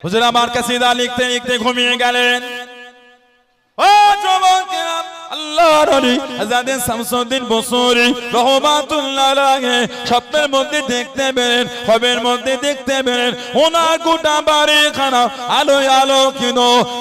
হুজুর আমার কাসিদা লিখতে লিখতে ঘুমিয়ে গেলেন। ও যুবকেরা, আল্লাহর ওলি হযরত শামসুদ্দিন বুসরি রাহমাতুল্লাহ আলাইহি স্বপ্নের মধ্যে দেখতে পেলেন, খবের মধ্যে দেখতে পেলেন ওনার গোটা বাড়িখানা আলোয় আলোকিত,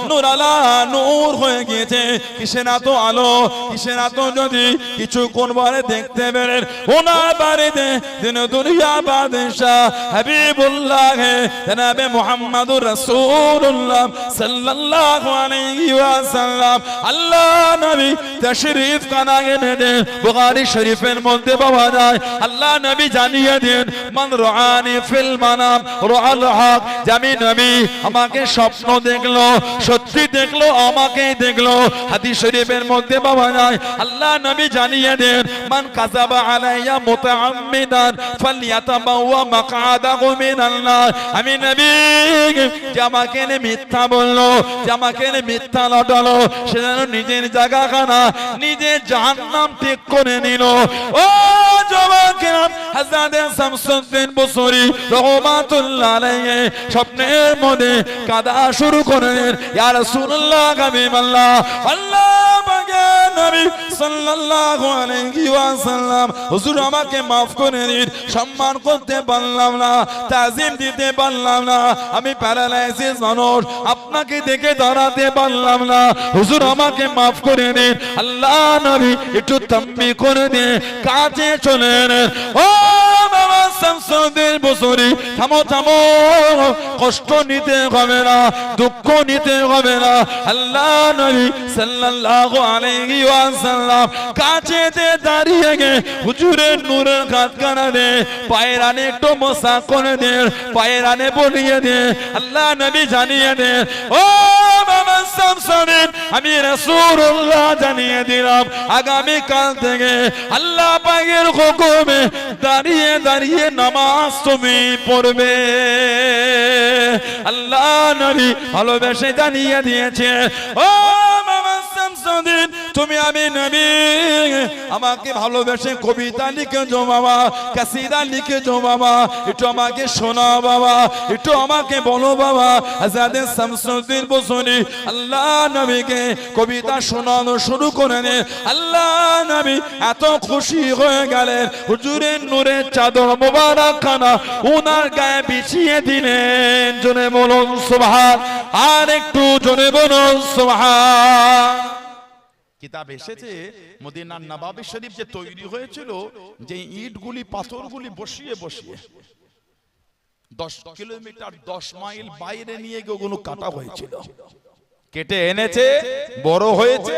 নূর আলা নূর হয়ে গিয়েছে। কিসের এত আলো, কিসের এত যদি কিছুক্ষণ পরে দেখতে পেলেন ওনার বাড়িতে দিন দুনিয়া বাদশাহ হাবিবুল্লাহ জনাবে মুহাম্মদুর রাসূলুল্লাহ সাল্লাল্লাহু আলাইহি ওয়াসাল্লাম আল্লাহ নবী তশরীফ খানা এনে দেন। বুখারী শরীফের মধ্যে পাওয়া যায় আল্লাহ নবী জানিয়ে দেন, মান রাআনি ফিল মানাম রাআল হক, জামি নবী আমাকে স্বপ্ন দেখলো, সত্যি দেখলো, আমাকেই দেখলো। হাদিস শরীফের মধ্যে পাওয়া যায় আল্লাহ নবী জানিয়ে দেন, মান কাযাবা আলাইয়া মুতাআম্মিদান ফালইয়াতাবাওয়া মাকআদাহু মিনান নার। আমি নবী যে আমাকে মিথ্যা বললো, যে আমাকে মিথ্যা লটালো, সে যেন নিজের জায়গাখানা নিজে জাহান্নাম ঠিক করে নিল। ও যুবকেরা, হযরত শামসুদ্দিন বুসরি রাহমাতুল্লাহ আলাইহি স্বপ্নের মধ্যে কাঁদা শুরু করলেন, ইয়া রাসূলুল্লাহ হাবিবাল্লাহ, আল্লাহ পাকের নবী সাল্লাল্লাহু আলাইহি ওয়াসাল্লাম, হুজুর আমাকে maaf করে দিন, সম্মান করতে পারলাম না, তাজিম দিতে পারলাম না, আমি প্যারালাইসিস মানুষ, আপনাকে দেখে দাঁড়াতে পারলাম না, হুজুর আমাকে maaf করে দিন। আল্লাহ নবী একটু তাম্বি করে দিয়ে কাছে চলে এলেন। ও বাবা শামসুদ্দিন বুসরি, থামো থামো, কষ্ট নিতে হবে না, দুঃখ নিতে হবে না। আল্লাহ নবী সাল্লাল্লাহু আলাইহি ওয়াসাল্লাম কাছেতে দাঁড়িয়ে গে হুজুরের নূরের খাতখানা দে, পায়ের আনে একটু মসা করে দে, পায়ের আনে বলিয়ে দে। আল্লাহ নবী জানিয়ে দে, ও বাবা শামসুদ্দিন, আমি রাসূলুল্লাহ জানিয়ে দিলাম আগামী কাল থেকে আল্লাহ পাকের হুকুমে দাঁড়িয়ে দাঁড়িয়ে নামাজ তুমি পড়বে। আল্লাহ নবী ভালোবেসে জানিয়ে দিয়েছে, ও বাবা শামসুদ্দিন, তুমি আমি নবী, আমাকে ভালোবেসে কবিতা লিখেছো বাবা, কাসিদা লিখেছো বাবা, একটু আমাকে শোনাও বাবা, একটু আমাকে বলো বাবা। হযরত শামসুদ্দিন বুসরি আল্লাহ নবীকে কবিতা শোনানো শুরু করে দেন। আল্লাহ নবী এত খুশি হয়ে গেলেন, হুজুরের নূরের চাদর মোবারক খানা ওনার গায়ে বিছিয়ে দিলেন। জোরে বলুন সুবহান, আর একটু জোরে বলুন সুবহান। কিতাব এসেছে মদিনার নবাবী শরীফ যে তৈরি হয়েছিল, যে ইটগুলি পাথরগুলি বসিয়ে বসিয়ে 10 কিলোমিটার 10 মাইল বাইরে নিয়ে গিয়ে ওগুলো কাটা হয়েছিল। কেটে এনেছে, বড় হয়েছে,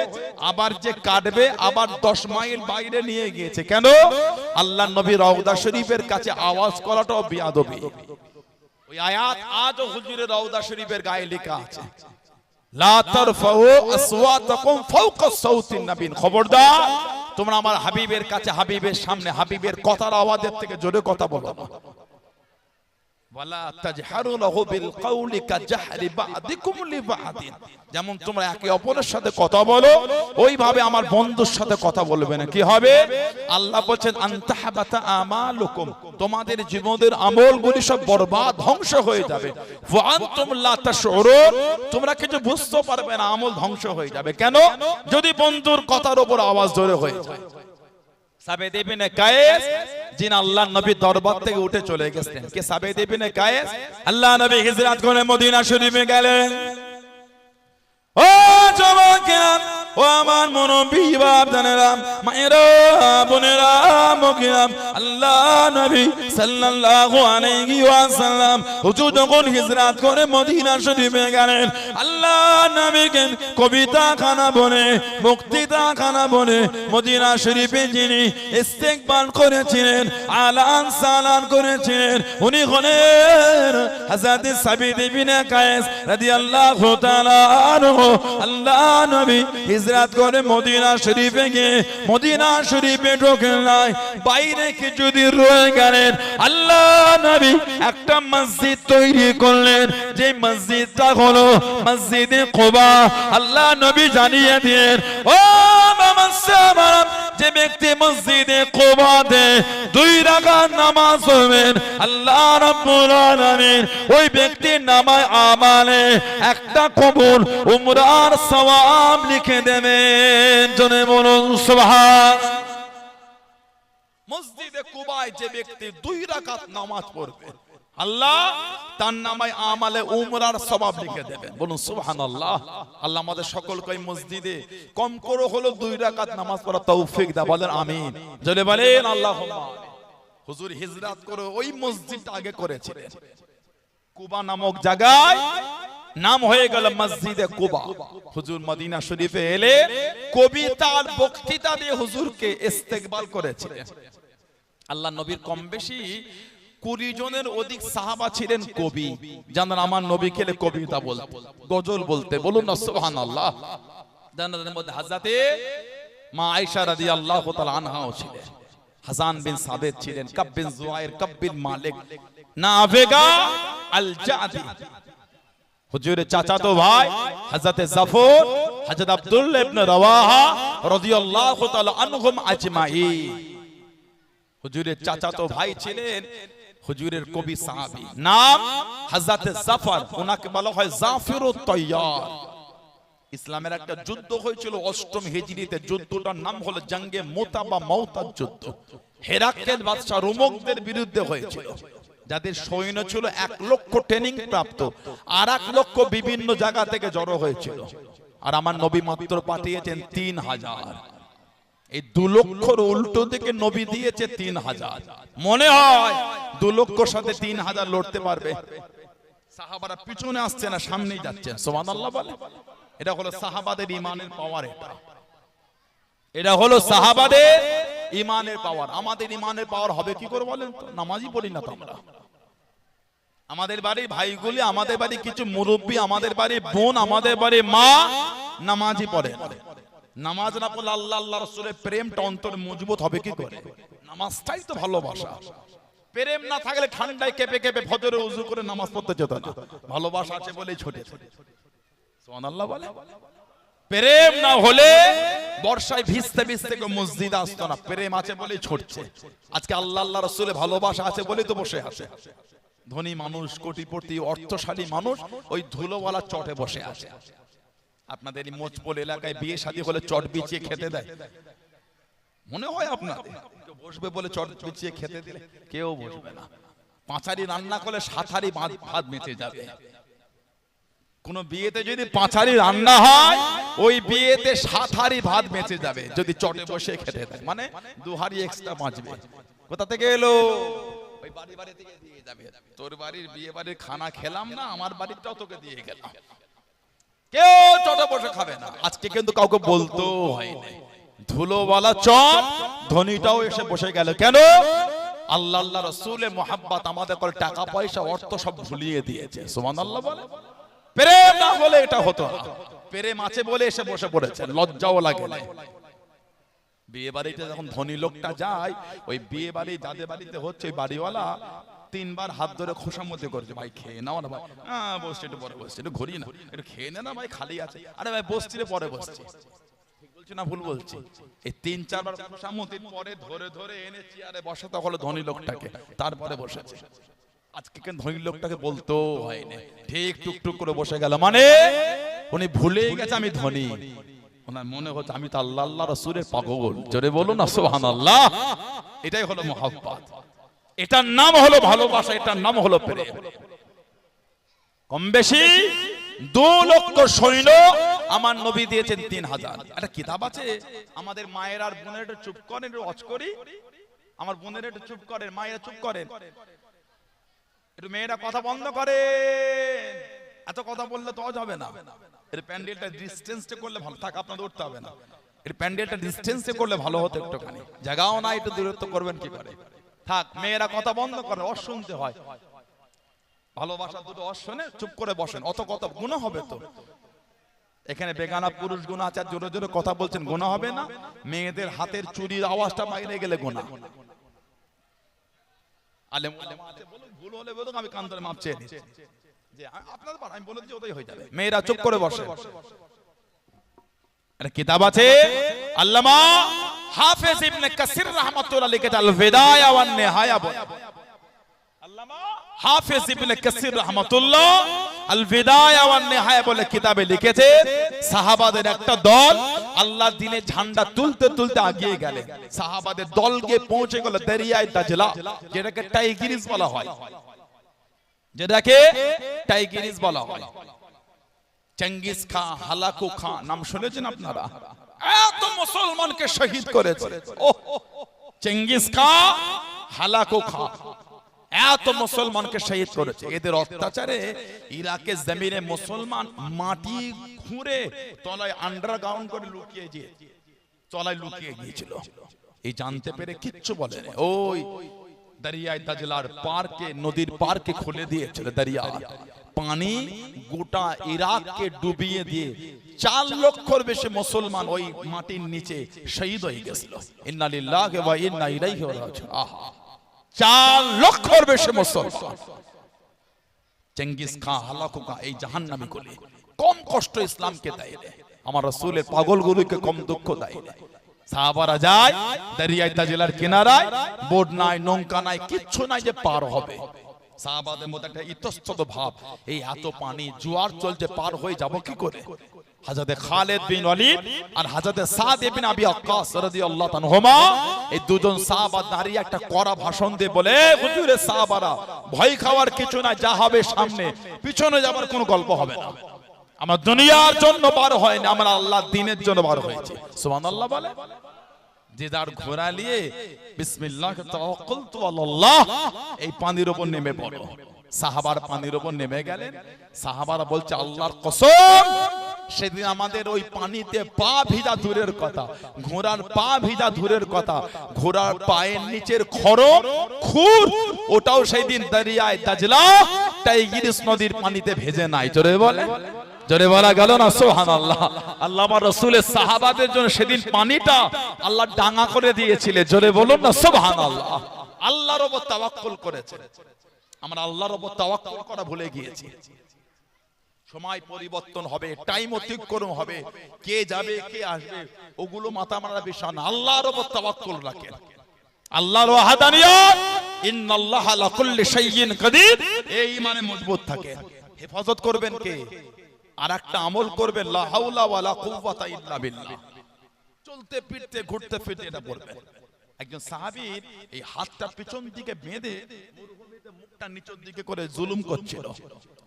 আবার যে কাটবে আবার 10 মাইল বাইরে নিয়ে গিয়েছে। কেন? আল্লাহ নবী রওজা শরীফের কাছে আওয়াজ করাটাও বিয়াদবি। ওই আয়াত আজও হুজুরের রওজা শরীফের গায়ে লেখা আছে, লা তারফাউ আসওয়াতাকুম ফাওকা সাউতিন নবী, খবরদার তোমরা আমার হাবিবের কাছে, হাবিবের সামনে হাবিবের কথার আওয়াজের থেকে জোরে কথা বলো না। ওয়ালা তাজহারু লাহু বিল কওলি কাজহরি বা'দিকুম লিবা'দিন, যেমন তোমরা একে অপরের সাথে কথা বলো ওইভাবে আমার বন্ধুর সাথে কথা বলবে না। কি হবে? আল্লাহ বলেন আনতাহাবাতা আমালুকুম, তোমাদের জীবনের আমলগুলি সব বরবাদ, ধ্বংস হয়ে যাবে। ওয়া আনতুম লা তাশউরুন, তোমরা কিছু বুঝতে পারবে না, আমল ধ্বংস হয়ে যাবে। কেন? যদি বন্ধুর কথার উপর আওয়াজ জোরে হয়ে যায়। সাবেদ ইবনে কায়েস, যিনি আল্লাহর নবী দরবার থেকে উঠে চলে গেছেন, কে? সাবেদ ইবনে কায়েস। আল্লাহ নবী হিজরত করে মদিনা শরীফে গেলেন। ও যুবকেরা, ও আমার মুরব্বি বাপদানেরা, মায়েরা, বোনেরা, মুখিরা, আল্লাহ নবী সাল্লাল্লাহু আলাইহি ওয়াসাল্লাম হুজুর যখন হিজরত করে মদিনা শরীফে গেলেন, আল্লাহ নবীকে কবিতা খানা বলে, বক্তৃতা খানা বলে মদিনা শরীফে যিনি ইস্তেকবাল করেছিলেন, আলান সালান করেছিলেন, উনি হলেন হযরত সাবিত ইবনে কায়েস রাদিয়াল্লাহু তাআলা আনহু। আল্লাহ নবী হিজরত করে মদিনা শরীফে গিয়ে মদিনা শরীফে ঢোকেন নাই, বাইরে কিছুদিন রয়ে গেলেন। আল্লাহ নবী একটা মসজিদ তৈরি করলেন, যে মসজিদটা হলো মসজিদে কুবা। আল্লাহ নবী জানিয়ে দেন, ও যে ব্যক্তি মসজিদে কুবাতে 2 রাকাত নামাজ পড়বেন আল্লাহ রাব্বুল আলামিন ওই ব্যক্তির নামায় আমালে একটা কবুল উমরার সওয়াব লিখে দেবেন। জনে বলুন সুবহান। মসজিদে কুবায় যে ব্যক্তি 2 রাকাত নামাজ পড়বে আল্লাহ তার নামায় আমালে উমরার সওয়াব লিখে দেবেন। বলুন সুবহানাল্লাহ। আল্লাহ আমাদের সকলকে মসজিদে কম করে হলো 2 রাকাত নামাজ পড়ার তৌফিক দাও। বলেন আমিন। জোরে বলেন আল্লাহুম্মা। হুজুর হিজরত করে ওই মসজিদটা আগে করেছিলেন কুবা নামক জায়গায়, নাম হয়ে গেল মসজিদে কুবা। হুজুর মদিনা শরীফে এলে কবিতা আর বক্তৃতা দিয়ে হুজুরকে ইস্তেকবাল করেছিলেন। আল্লাহ নবীর কম বেশি 20 জনের অধিক সাহাবা ছিলেন কবি, জানেন আমার নবী খেলে কবিতা বলতে, গজল বলতে। বলুন না সুবহানাল্লাহ। জান্নাতের মধ্যে হযরতে মা আয়েশা রাদিয়াল্লাহু তাআলা আনহাও ছিলেন, হাসান বিন সাবিত ছিলেন, কাব বিন জুয়াইর, কাব বিন মালিক, নাফিগা আল জাদি, হুজুরের চাচাতো ভাই হযরতে জাফর, হযরত আব্দুল্লাহ ইবনে রাওয়াহা রাদিয়াল্লাহু তাআলা আনহুম আজমাইন। হুজুরের চাচাতো ভাই ছিলেন হুজুরের কবি সাহাবী, নাম হযরতে জাফর, ওনাকে বলা হয় জাফরুত তাইয়ার। ইসলামের একটা যুদ্ধ হয়েছিল 8ম হিজরিতে, যুদ্ধটার নাম হলো জঙ্গে মুতা বা মাউতার যুদ্ধ। হেরাক্কেল বাদশা রোমকদের বিরুদ্ধে হয়েছিল, যাদের সৈন্য ছিল 1 লক্ষ ট্রেনিং প্রাপ্ত, আর 1 লক্ষ বিভিন্ন জায়গা থেকে জড়ো হয়েছিল। আর আমার নবী মাত্র পাঠিয়েছেন 3000। এই 2 লক্ষর উল্টো দিকে নবী দিয়েছে 3000। মনে হয় 2 লক্ষর সাথে 3000 লড়তে পারবে? সাহাবারা পিছনে আসছে না, সামনেই যাচ্ছে। সুবহানাল্লাহ বলে। এটা হলো সাহাবাদের ঈমানের পাওয়ার। এটা হলো সাহাবাদের ঈমানের পাওয়ার। আমাদের ঈমানের পাওয়ার হবে কি করে বলেন তো? নামাজই পড়ি না তো আমরা। আমাদের বাড়ির ভাইগুলি, আমাদের বাড়ি কিছু মুরব্বী, আমাদের বাড়ির বোন, আমাদের বাড়ির মা নামাজই পড়ে। নামাজ না পড়লে আল্লাহ আল্লাহ রাসূলের প্রেমটা অন্তরে মজবুত হবে কি করে? নামাজটাই তো ভালোবাসা। প্রেম না থাকলে ঠান্ডায় কেঁপে কেঁপে ফজরে ওযু করে নামাজ পড়তে যেত না। ভালোবাসা আছে বলেই ছুটে। সুবহানাল্লাহ বলে। প্রেম না হলে বর্ষায় ভিজতে ভিজতে মসজিদে আসতো না। প্রেম আছে বলেই ছুটছে। আজকে আল্লাহ আল্লাহ রাসূলের ভালোবাসা আছে বলেই তো বসে আছে। ধনী মানুষ, কোটিপতি, অর্থশালী মানুষ ওই ধুলোওয়ালা চটে বসে আছে। আপনাদের এই মোচপোল এলাকায় বিয়ে শাদী হলে চট বিছিয়ে খেতে দেয়? মনে হয় আপনাদের বসবে বলে চট বিছিয়ে খেতে দিলে কেউ বসবে না। 5 হাঁড়ি রান্না করলে 7 হাঁড়ি ভাত বেঁচে যাবে। কোন বিয়েতে যদি 5 হাঁড়ি রান্না হয়, ওই বিয়েতে 7 হাঁড়ি ভাত বেঁচে যাবে যদি চটে বসে খেতে দেয়। মানে 2 হাঁড়ি এক্সট্রা বাঁচবে। কোথা থেকে এলো? ওই বাড়ি থেকে দিয়ে যাবে। তোর বাড়ির বিয়ে বাড়ির খানা খেলাম না, আমার বাড়িটাও তোকে দিয়ে গেলাম। কেউ চটে বসে খাবে না। আজকে কিন্তু কাউকে বলতেও হয় না। ধুলোওয়ালা চট, ধনীটাও এসে বসে গেল। কেন? আল্লাহ আল্লাহ রাসূলের মুহাব্বত আমাদের করে টাকা পয়সা অর্থ সব ভুলিয়ে দিয়েছে। সুবহানাল্লাহ বলে। প্রেম না হলে এটা হতো না। প্রেম আছে বলে এসে বসে পড়েছে, লজ্জাও লাগে না। বিয়ে বাড়িতে যখন ধনী লোকটা যায়, ওই বিয়ে বাড়ি যাদের বাড়িতে হচ্ছে ওই বাড়িওয়ালা 3 বার হাত ধরে খোসামতি করছে, ভাই খেয়ে নাও না ভাই। হ্যাঁ বসছি, একটু পরে বসছি, একটু ঘুরি না, একটু খেয়ে নে না ভাই, খালি আছে। আরে ভাই বসছি রে, পরে বসছি। ঠিক বলছি না ভুল বলছি? এই 3-4 বার খোসামতির পরে ধরে ধরে এনে চেয়ারে বসাতে হলো ধনী লোকটাকে, তারপরে বসেছে। আজকে কেন ধনী লোকটাকে বলতেও হয় না, ঠিক টুকটুক করে বসে গেল। মানে উনি ভুলেই গেছে আমি ধনী। ওনার মনে হচ্ছে আমি তো আল্লাহ আল্লাহ রাসূলের পাগল। জোরে বলুন না সুবহানাল্লাহ। এটাই হলো মুহাব্বত। এটার নাম হলো ভালোবাসা, এটার নাম হলো প্রেম। কম বেশি 2 লক্ষ সৈন্য আমার নবী দিয়েছেন 3000। একটা কিতাব আছে, আমাদের মায়ের আর বোনের একটু চুপ করেন, একটু ওয়াজ করি। আমার বোনের একটু চুপ করেন, মায়েরা চুপ করেন, একটু মেয়েরা কথা বন্ধ করেন। এত কথা বললে তো হবে না। এর প্যান্ডেলটা ডিসটেন্সে করলে ভালো। থাক, আপনাদের উঠতে হবে না। এর প্যান্ডেলটা ডিসটেন্সে করলে ভালো হতো একটুখানি। জায়গাও না, একটু দূরত্ব করবেন কি করে? থাক, মেয়েরা কথা বন্ধ করে, অস শুনতে হয়। ভালোবাসা দুটো অস শুনে চুপ করে বসেন। অত কথা গুনাহ হবে তো। এখানে বেগানা পুরুষ গুনাহ আছে, জোরে জোরে কথা বলছেন, গুনাহ হবে না? মেয়েদের হাতের চুরির আওয়াজটা বাইরে গেলে গুনাহ। আলেম ওলামা আছে, বলুন ভুল হলে বলুন, আমি কান ধরে মাপ চেয়ে নিচ্ছি। যে আপনাদের পার আমি বলে দিচ্ছি, ওটাই হয়ে যাবে। মেয়েরা চুপ করে বসে। একটা কিতাব আছে আল্লামা হাফেজ ইবনে কাসির রাহমাতুল্লাহ লিখেছে আল বিদায়া ওয়ান নিহায়া বলে। আল্লামা হাফেজ ইবনে কাসির রাহমাতুল্লাহ আল বিদায়া ওয়ান নিহায়া বলে কিতাবে লিখেছে, সাহাবাদের একটা দল আল্লাহর দ্বীনে ঝান্ডা তুলতে তুলতে এগিয়ে গেলেন। সাহাবাদের দল গিয়ে পৌঁছে গেল দরিয়ায়ে দাজলা, যেটাকে টাইগ্রিস বলা হয়, যেটাকে টাইগ্রিস বলা হয়। চেঙ্গিস খান, হালাকু খান নাম শুনেছেন আপনারা? এত মুসলমানকে শহীদ করেছে। চেঙ্গিস খান, হালাকু খান এত মুসলমানকে শহীদ করেছে। এদের অত্যাচারে ইরাকের জমিনে মুসলমান মাটি খুঁড়ে তলায় আন্ডারগ্রাউন্ড করে লুকিয়ে গিয়েছিল। এই জানতে পেরে কিচ্ছু বলেন, ওই দরিয়ায়ে দাজলার পারকে, নদীর পারকে খুলে দিয়েছিল দরিয়া, পানি গোটা ইরাককে ডুবিয়ে দিয়ে 4 লক্ষর বেশি মুসলমান ওই মাটির নিচে শহীদ হয়ে গেছিল। ইন্না লিল্লাহি ওয়া ইন্না ইলাইহি রাজিউন। 4 লক্ষর বেশি মুসলমান। চেঙ্গিস খান, হালাকু খান এই জাহান্নামী গুলি কম কষ্ট ইসলামকে দেয় না, আমার রাসূলের পাগলগুলোকে কম দুঃখ দেয় না। সাহাবারা যায় দরিয়ায়ে দাজলার কিনারায়, বোট নাই, নৌকা নাই, কিচ্ছু নাই যে পার হবে। সাহাবাদের মধ্যে একটা ইতস্তত ভাব, এই এত পানি, জোয়ার চলছে, পার হয়ে যাব কি করে? হযরত খালিদ বিন ওয়ালিদ আর হযরত সাদ ইবনে আবি ওয়াক্কাস রাদিয়াল্লাহু আনহুমা এই দুজন সাহাবা দাঁড়িয়ে একটা কড়া ভাষণ দিয়ে বলে, হুজুরে সাহাবারা ভয় খাওয়ার কিছু না, যা হবে সামনে, পিছনে যাবার কোনো গল্প হবে না। আমরা দুনিয়ার জন্য বার হয় না, আমরা আল্লাহর দ্বীনের জন্য বার হয়েছি। সুবহানাল্লাহ বলে। যে যার ঘোড়া নিয়ে বিসমিল্লাহ তাওয়াক্কালতু আলাল্লাহ এই পানির উপর নেমে পড়ো। সাহাবার পানির উপর নেমে গেলেন। সাহাবারা বলছে, আল্লাহর কসম, সেদিন আমাদের ওই পানিতে পা ভিজা দূরের কথা, ঘোড়ার পা ভিজা দূরের কথা, ঘোড়ার পায়ের নিচের খড়ম খুর ওটাও সেই দিন দরিয়ায়ে দাজলা টাইগ্রিস নদীর পানিতে ভেজে নাই। জোরে বলে, জোরে বলা গেল না সুবহানাল্লাহ। আল্লাহ আমার রাসূলের সাহাবাদের জন্য সেদিন পানিটা আল্লাহ ডাঙা করে দিয়েছিলেন। জোরে বলুন না সুবহানাল্লাহ। আল্লাহর উপর তাওয়াক্কুল করেছে। আমরা আল্লাহর উপর তাওয়াক্কুল করা ভুলে গিয়েছি। সময় পরিবর্তন হবে, টাইম অতিক্রম হবে, কে যাবে কে আসবে ওগুলো মাথা মারা বিষয় না। আল্লাহর উপর তাওয়াক্কুল রাখেন, আল্লাহর ওয়াহদানিয়ত, ইন্নাল্লাহা আলা কুল্লি শাইইন কাদির, এই ঈমানে মজবুত থাকে। হেফাজত করবেন কে? আর একটা আমল করবেন, লা হাওলা ওয়ালা কুওয়াতা ইল্লা বিল্লাহ। চলতে ফিরতে ঘুরতে ফিরতে এটা বলবেন। একজন সাহাবীর এই হাতটা পিছন দিকে বেঁধে মরুভূমিতে মুখটা নিচের দিকে করে জুলুম করছিল।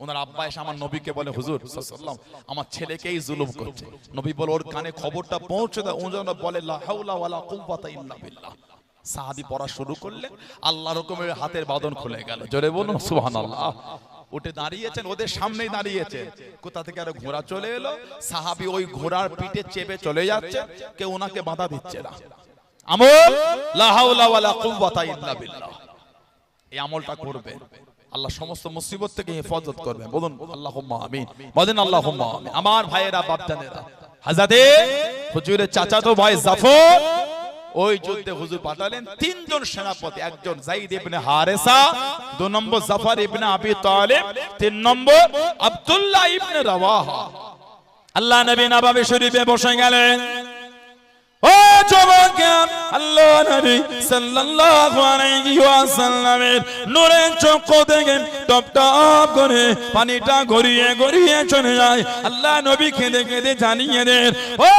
ওনার আব্বা এসে আমার নবীকে বলে, হুজুর সাল্লাল্লাহু আলাইহি ওয়াসাল্লাম আমার ছেলেকেই জুলুম করছে। নবী বলে, ওর কানে খবরটা পৌঁছে দাও। ও যেন বলে লা হাওলা ওয়ালা কুওয়াতা ইল্লা বিল্লাহ। সাহাবী পড়া শুরু করলে আল্লাহর হুকুমে হাতের বাঁধন খুলে গেল। জোরে বলুন সুবহানাল্লাহ। উঠে দাঁড়িয়েছেন, ওদের সামনেই দাঁড়িয়েছেন। কোথা থেকে আর ঘোড়া চলে এলো। সাহাবী ওই ঘোড়ার পিঠে চেপে চলে যাচ্ছে, কেউ ওনাকে বাধা দিচ্ছে না। আমল লা হাওলা ওয়ালা কুওয়াতা ইল্লা বিল্লাহ, এই আমলটা করবেন, আল্লাহ সমস্ত মুসিবত থেকে হেফাজত করবেন। বলুন আল্লাহুম্মা আমিন, বলেন আল্লাহুম্মা আমিন। আমার ভাইয়েরা, বাপজানেরা, হযরতে হুজুরের চাচাতো ভাই জাফর ওই যুদ্ধে হুজুর পাঠালেন 3 জন সেনাপতি। একজন যায়েদ ইবনে হারেসা, 2 নম্বর জাফর ইবনে আবি তালিব, 3 নম্বর আব্দুল্লাহ ইবনে রাওয়াহা। আল্লাহ নবী নববী শরীফে বসে গেলেন। ও যুবক, আল্লাহ নবী সাল্লাল্লাহু আলাইহি ওয়াসাল্লামের নূরের চক্ষু থেকে টপ টপ করে পানিটা গড়িয়ে গড়িয়ে চলে যায়। আল্লাহ নবী কেঁদে কেঁদে জানিয়ে দেন, ও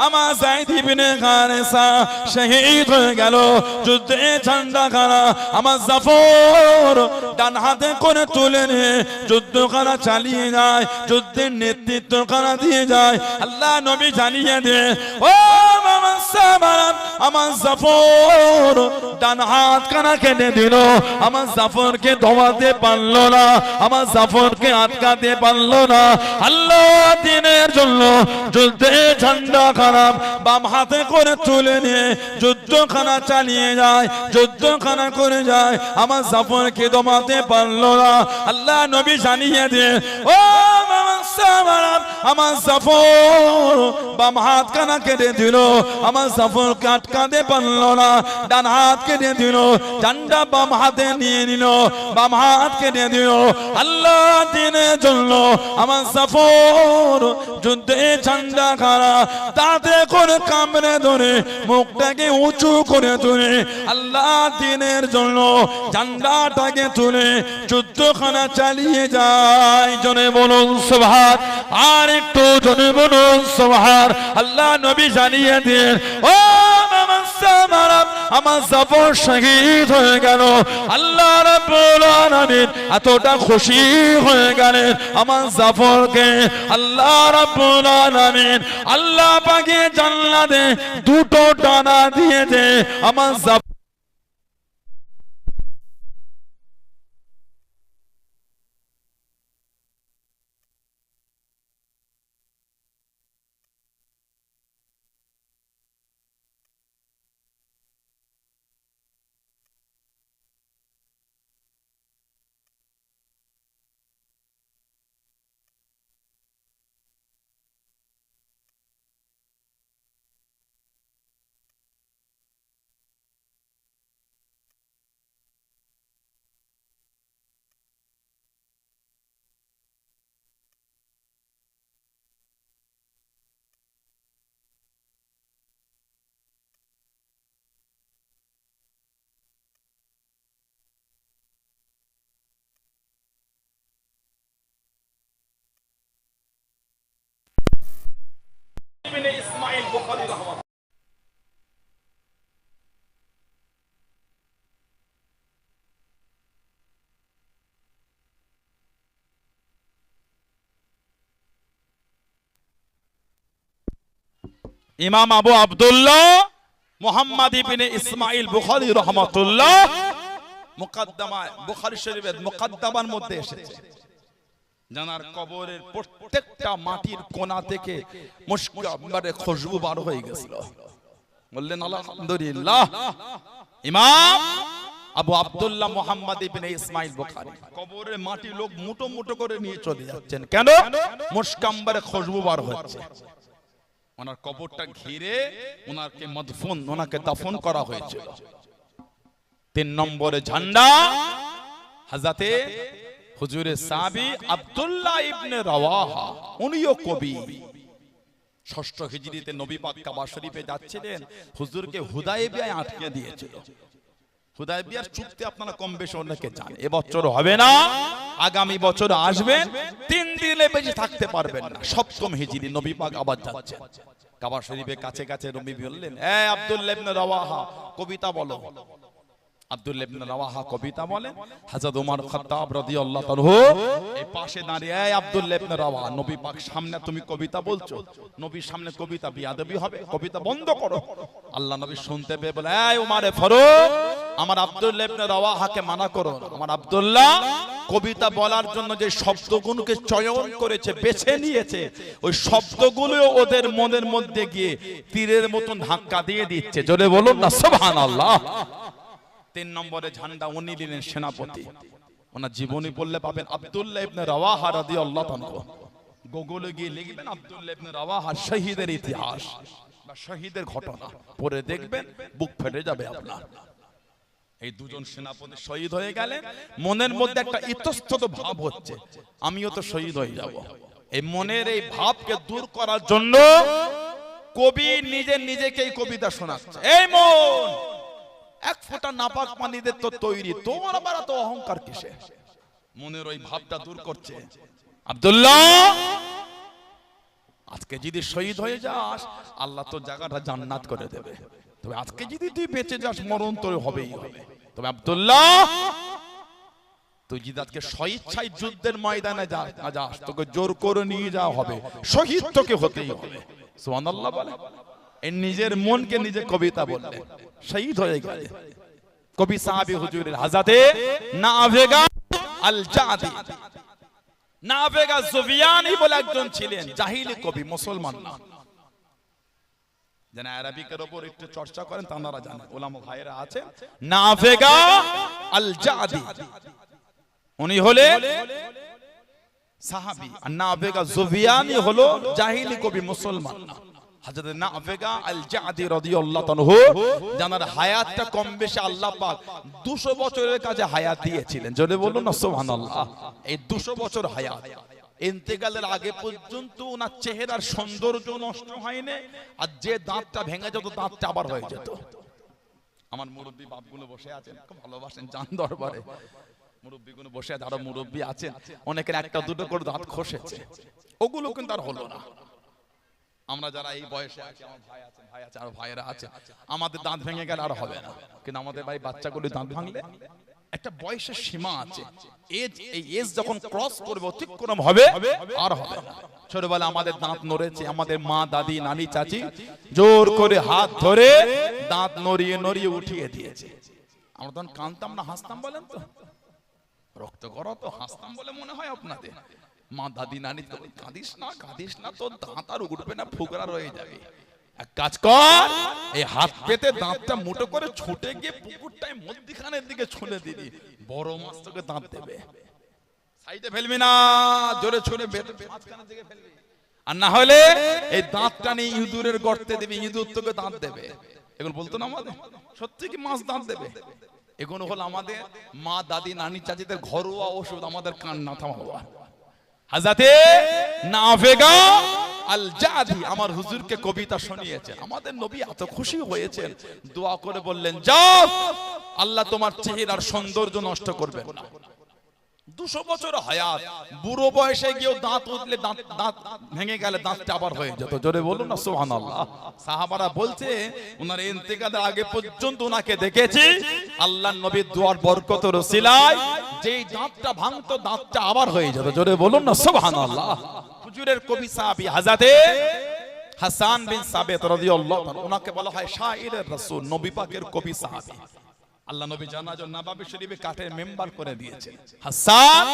আমার যায়েদ ইবনে হারেসা শহীদ হয়ে গেল যুদ্ধে। ঝান্ডাখানা আমার জাফর ডান হাতে করে তুলে নিয়ে যুদ্ধখানা চালিয়ে যায়, যুদ্ধের নেতৃত্বখানা দিয়ে যায়। আল্লাহ নবী জানিয়ে দেন, ও আমার জাফর ডান হাত কানা কেটে দিল, আমার জাফরকে দমাতে পারলো না, আমার জাফরকে আটকাতে পারলো না। আল্লাহ দ্বীনের জন্য যুদ্ধে ঝান্ডা খারাপ বাম হাতে করে তুলে নিয়ে যুদ্ধখানা চালিয়ে যায়, যুদ্ধখানা করে যায়, আমার জাফরকে দমাতে পারলো না। আল্লাহ নবী জানিয়ে দেন, ও আমার জাফর বাম হাত কানা কেটে দিল, আমার জাফর আটকাতে পারল না, ডান হাত কেটে দিল, ঝান্ডা বাম হাতে নিয়ে নিল, বাম হাত কেটে দিল। আল্লাহ দিনের জন্য আমার জাফর যুদ্ধে ঝান্ডা খাড়া, তাতে করে কামড়ে ধরে মুখটাকে উঁচু করে তুলে আল্লাহ দিনের জন্য ঝান্ডাটাকে তুলে যুদ্ধখানা চালিয়ে যায়। জনে বলুন সুবহান, আর একটু জনে বলুন সুবহান। আল্লাহ নবী জানিয়ে দেন, ও আমার জাফর শহীদ হয়ে গেল। আল্লাহ রাব্বুল আলামিন এতটা খুশি হয়ে গেলেন আমার জাফরকে। আল্লাহ রাব্বুল আলামিন আল্লাহ পাকে জান্নাতে দুটো ডানা দিয়ে দে আমার জাফর। ইসমাইল বুখারী রাহমাতুল্লাহ। ইমাম আবু আব্দুল্লাহ মুহাম্মদ ইবনে ইসমাইল বুখারী রাহমাতুল্লাহ মুকদ্দমা বুখারী শরীফের মুকদ্দমার মধ্যে এসেছে, জানার কবরের প্রত্যেকটা মাটির কোণা থেকে মুশকিবারে খুশবু বার হয়ে গেছিল। বললেন আলহামদুলিল্লাহ। ইমাম আবু আব্দুল্লাহ মুহাম্মদ ইবনে ইসমাইল বুখারী কবরের মাটি লোক মুটো মুটো করে নিয়ে চলে যাচ্ছেন, কেন? মুশকিবারে খুশবু বার হচ্ছে। ওনার কবরটা ঘিরে ওনাকে মদফুন, ওনাকে দাফন করা হয়েছিল। 3 নম্বরে ঝান্ডা হযরতে হুজুরে সাহাবী আব্দুল্লাহ ইবনে রাওয়াহা, উনিও কবি। 6ষ্ঠ হিজরিতে নবী পাক কাবা শরীফে যাচ্ছিলেন, হুজুরকে হুদায়বিয়ায় আটকে দিয়েছিল। হুদায়বিয়ার চুক্তি আপনারা কম বেশি অনেকে জানেন। এবছর হবে না, আগামী বছর আসবেন, 3 দিনে বেশি থাকতে পারবেন না। 7ম হিজরি নবী পাক আবার যাচ্ছেন কাবা শরীফের কাছে কাছে। নবী বললেন, এ আব্দুল্লাহ ইবনে রাওয়াহা কবিতা বলো। আব্দুল্লাহ ইবনে রাওয়াহা কবিতা বলেন। হযরত ওমর খাত্তাব রাদিয়াল্লাহু তাআলা এই পাশে দাঁড়িয়ে, এই আব্দুল্লাহ ইবনে রাওয়াহা, নবী পাক সামনে তুমি কবিতা বলছো, নবীর সামনে কবিতা বিয়াদবি হবে, কবিতা বন্ধ করো। আল্লাহ নবী শুনতে পেয়ে বলে, এই ওমরে ফারুক, আমার আব্দুল্লাহ ইবনে রাওয়াহাকে মানা করো। আমার আব্দুল্লাহ কবিতা বলার জন্য যে শব্দগুলোকে চয়ন করেছে, বেছে নিয়েছে, ওই শব্দগুলো ওদের মনের মধ্যে গিয়ে তীরের মতন ধাক্কা দিয়ে দিচ্ছে। জোরে বলুন না সুবহানাল্লাহ। 3 নম্বরে ঝান্ডা উনি নিলেন সেনাপতি। ওনার জীবনী পড়লে পাবেন আব্দুল্লাহ ইবনে রাওয়াহা রাদিয়াল্লাহু তাআলা। গুগলে গিয়ে লিখবেন আব্দুল্লাহ ইবনে রাওয়াহা শহীদের ইতিহাস বা শহীদের ঘটনা, পড়ে দেখবেন বুক ফেটে যাবে আপনার। এই দুজন সেনাপতি শহীদ হয়ে গেলেন, মনের মধ্যে একটা ইতস্তত ভাব হচ্ছে, আমিও তো শহীদ হয়ে যাব। এই মনের এই ভাবকে দূর করার জন্য কবি নিজেকে এই কবিতা শোনাচ্ছে। এই মন, এক ফোঁটা নাপাক পানিতে তো তৈরি, তোমার আবার এত অহংকার কিসে? মনের ওই ভাবটা দূর করছে। আব্দুল্লাহ, আজকে যদি শহীদ হয়ে যাস, আল্লাহ তো জায়গাটা জান্নাত করে দেবে। তবে আজকে যদি তুই বেঁচে যাস, মরণ তোর হবেই হবে। তবে আব্দুল্লাহ, তুই যদি আজকে স্বইচ্ছায় যুদ্ধের ময়দানে যাস, তোকে জোর করে নিয়ে যাওয়া হবে, শহীদ তোকে হতেই হবে। সুবহানাল্লাহ বলে। এই নিজের মনকে নিজে কবিতা বললে, শহীদ হয়ে গেলে। কবি সাহাবী হুজুরের হযরতে নাভেগা আল জাদি, নাভেগা সুফিয়ানি বলে একজন ছিলেন, জাহিলি কবি, মুসলমান না। যারা আরবিকের উপর একটু চর্চা করেন তারা জানেন, ওলামা ভাইরা আছেন। নাভেগা আল জাদি উনি হলেন সাহাবী। আর নাফেগা জুবিয়ানি হলো জাহিলি কবি, মুসলমান না। হযরত নাফেগা আল জাদি রাদিয়াল্লাহু আনহু যার হায়াতটা কম বেশি আল্লাহ পাক 200 বছরের কাছে হায়াত দিয়েছিলেন। জোরে বলুন না সুবহানাল্লাহ। এই 200 বছর হায়াত, ইন্তেকালের আগে পর্যন্ত ওনার চেহারার সৌন্দর্য নষ্ট হয়নি। আর যে দাঁতটা ভেঙে যেত দাঁতটা আবার হয়ে যেত। আমার মুরব্বী বাপগুলো বসে আছেন, খুব ভালোবাসেন জান দরবারে। মুরব্বীগুলো বসে আছে, আরো মুরব্বী আছেন, অনেকের একটা দুটো করে দাঁত খসেছে, ওগুলো কিন্তু আর হলো না। আমরা যারা এই বয়সে আছি, আমার ভাই আছে, আর ভাইয়েরা আছে, আমাদের দাঁত ভেঙে গেলে আর হবে না। কিন্তু আমাদের ভাই বাচ্চাগুলো দাঁত ভাঙলে একটা বয়সের সীমা আছে, এজ, এই এজ যখন ক্রস করবে অতিক্রম হবে আর হবে না। ছোটবেলা আমাদের দাঁত নড়েছে, আমাদের মা, দাদি, নানি, চাচি জোর করে হাত ধরে দাঁত নড়িয়ে নড়িয়ে উঠিয়ে দিয়েছে। আমরা তখন কাঁদতাম না, হাসতাম বলেন তো? রক্ত করো তো, হাসতাম বলে মনে হয় আপনাদের? মা, দাদি, নানি কাঁদিস না, তোর দাঁত আর উঠবে না, ফুকরা রয়ে যাবে। এক কাজ কর, এই হাত পেতে দাঁতটা মুঠো করে ছুটে গিয়ে পুকুরটায় মধ্যখানের দিকে ছুঁড়ে দিবি, বড় মাছ তোকে দাঁত দেবে। সাইডে ফেলবি না, জোরে ছুঁড়ে মাঝখানের দিকে ফেলবি। আর না হলে এই দাঁতটা নিয়ে ইঁদুরের গর্তে দিবি, ইঁদুর তোকে দাঁত দেবে। এগুলো বলতো না আমাদের? সত্যি কি মাছ দাঁত দেবে? এগুলো হলো আমাদের মা, দাদি, নানি, চাচিদের ঘরোয়া ওষুধ, আমাদের কান না থামাবো। হযরতে নাফেগা আল জাদি আমার হুজুরকে কবিতা শুনিয়েছেন। আমাদের নবী এত খুশি হয়েছেন, দোয়া করে বললেন, যাও, আল্লাহ তোমার চেহারার সৌন্দর্য নষ্ট করবেন না। 200 বছর হায়াত, বুড়ো বয়সে গিয়েও দাঁত উঠলে দাঁত ভেঙে গেলে দাঁতটা আবার হয়ে যেত। জোরে বলুন না সুবহানাল্লাহ। সাহাবারা বলছে ওনার ইন্তেকালের আগে পর্যন্ত ওনাকে দেখেছি, আল্লাহর নবীর দুয়ার বরকতের ওসিলায় যেই দাঁতটা ভাঙতো দাঁতটা আবার হয়ে যেত। জোরে বলুন না সুবহানাল্লাহ। হুজুরের কবি সাহাবী হযরতে হাসান বিন সাবিত রাদিয়াল্লাহু তাআলা, ওনাকে বলা হয় শাইরের রাসূল, নবী পাকের কবি সাহাবী। আল্লাহ নবী জানাজা নবাবী শরীফে কাঠের মেম্বার করে দিয়েছেন। হাসান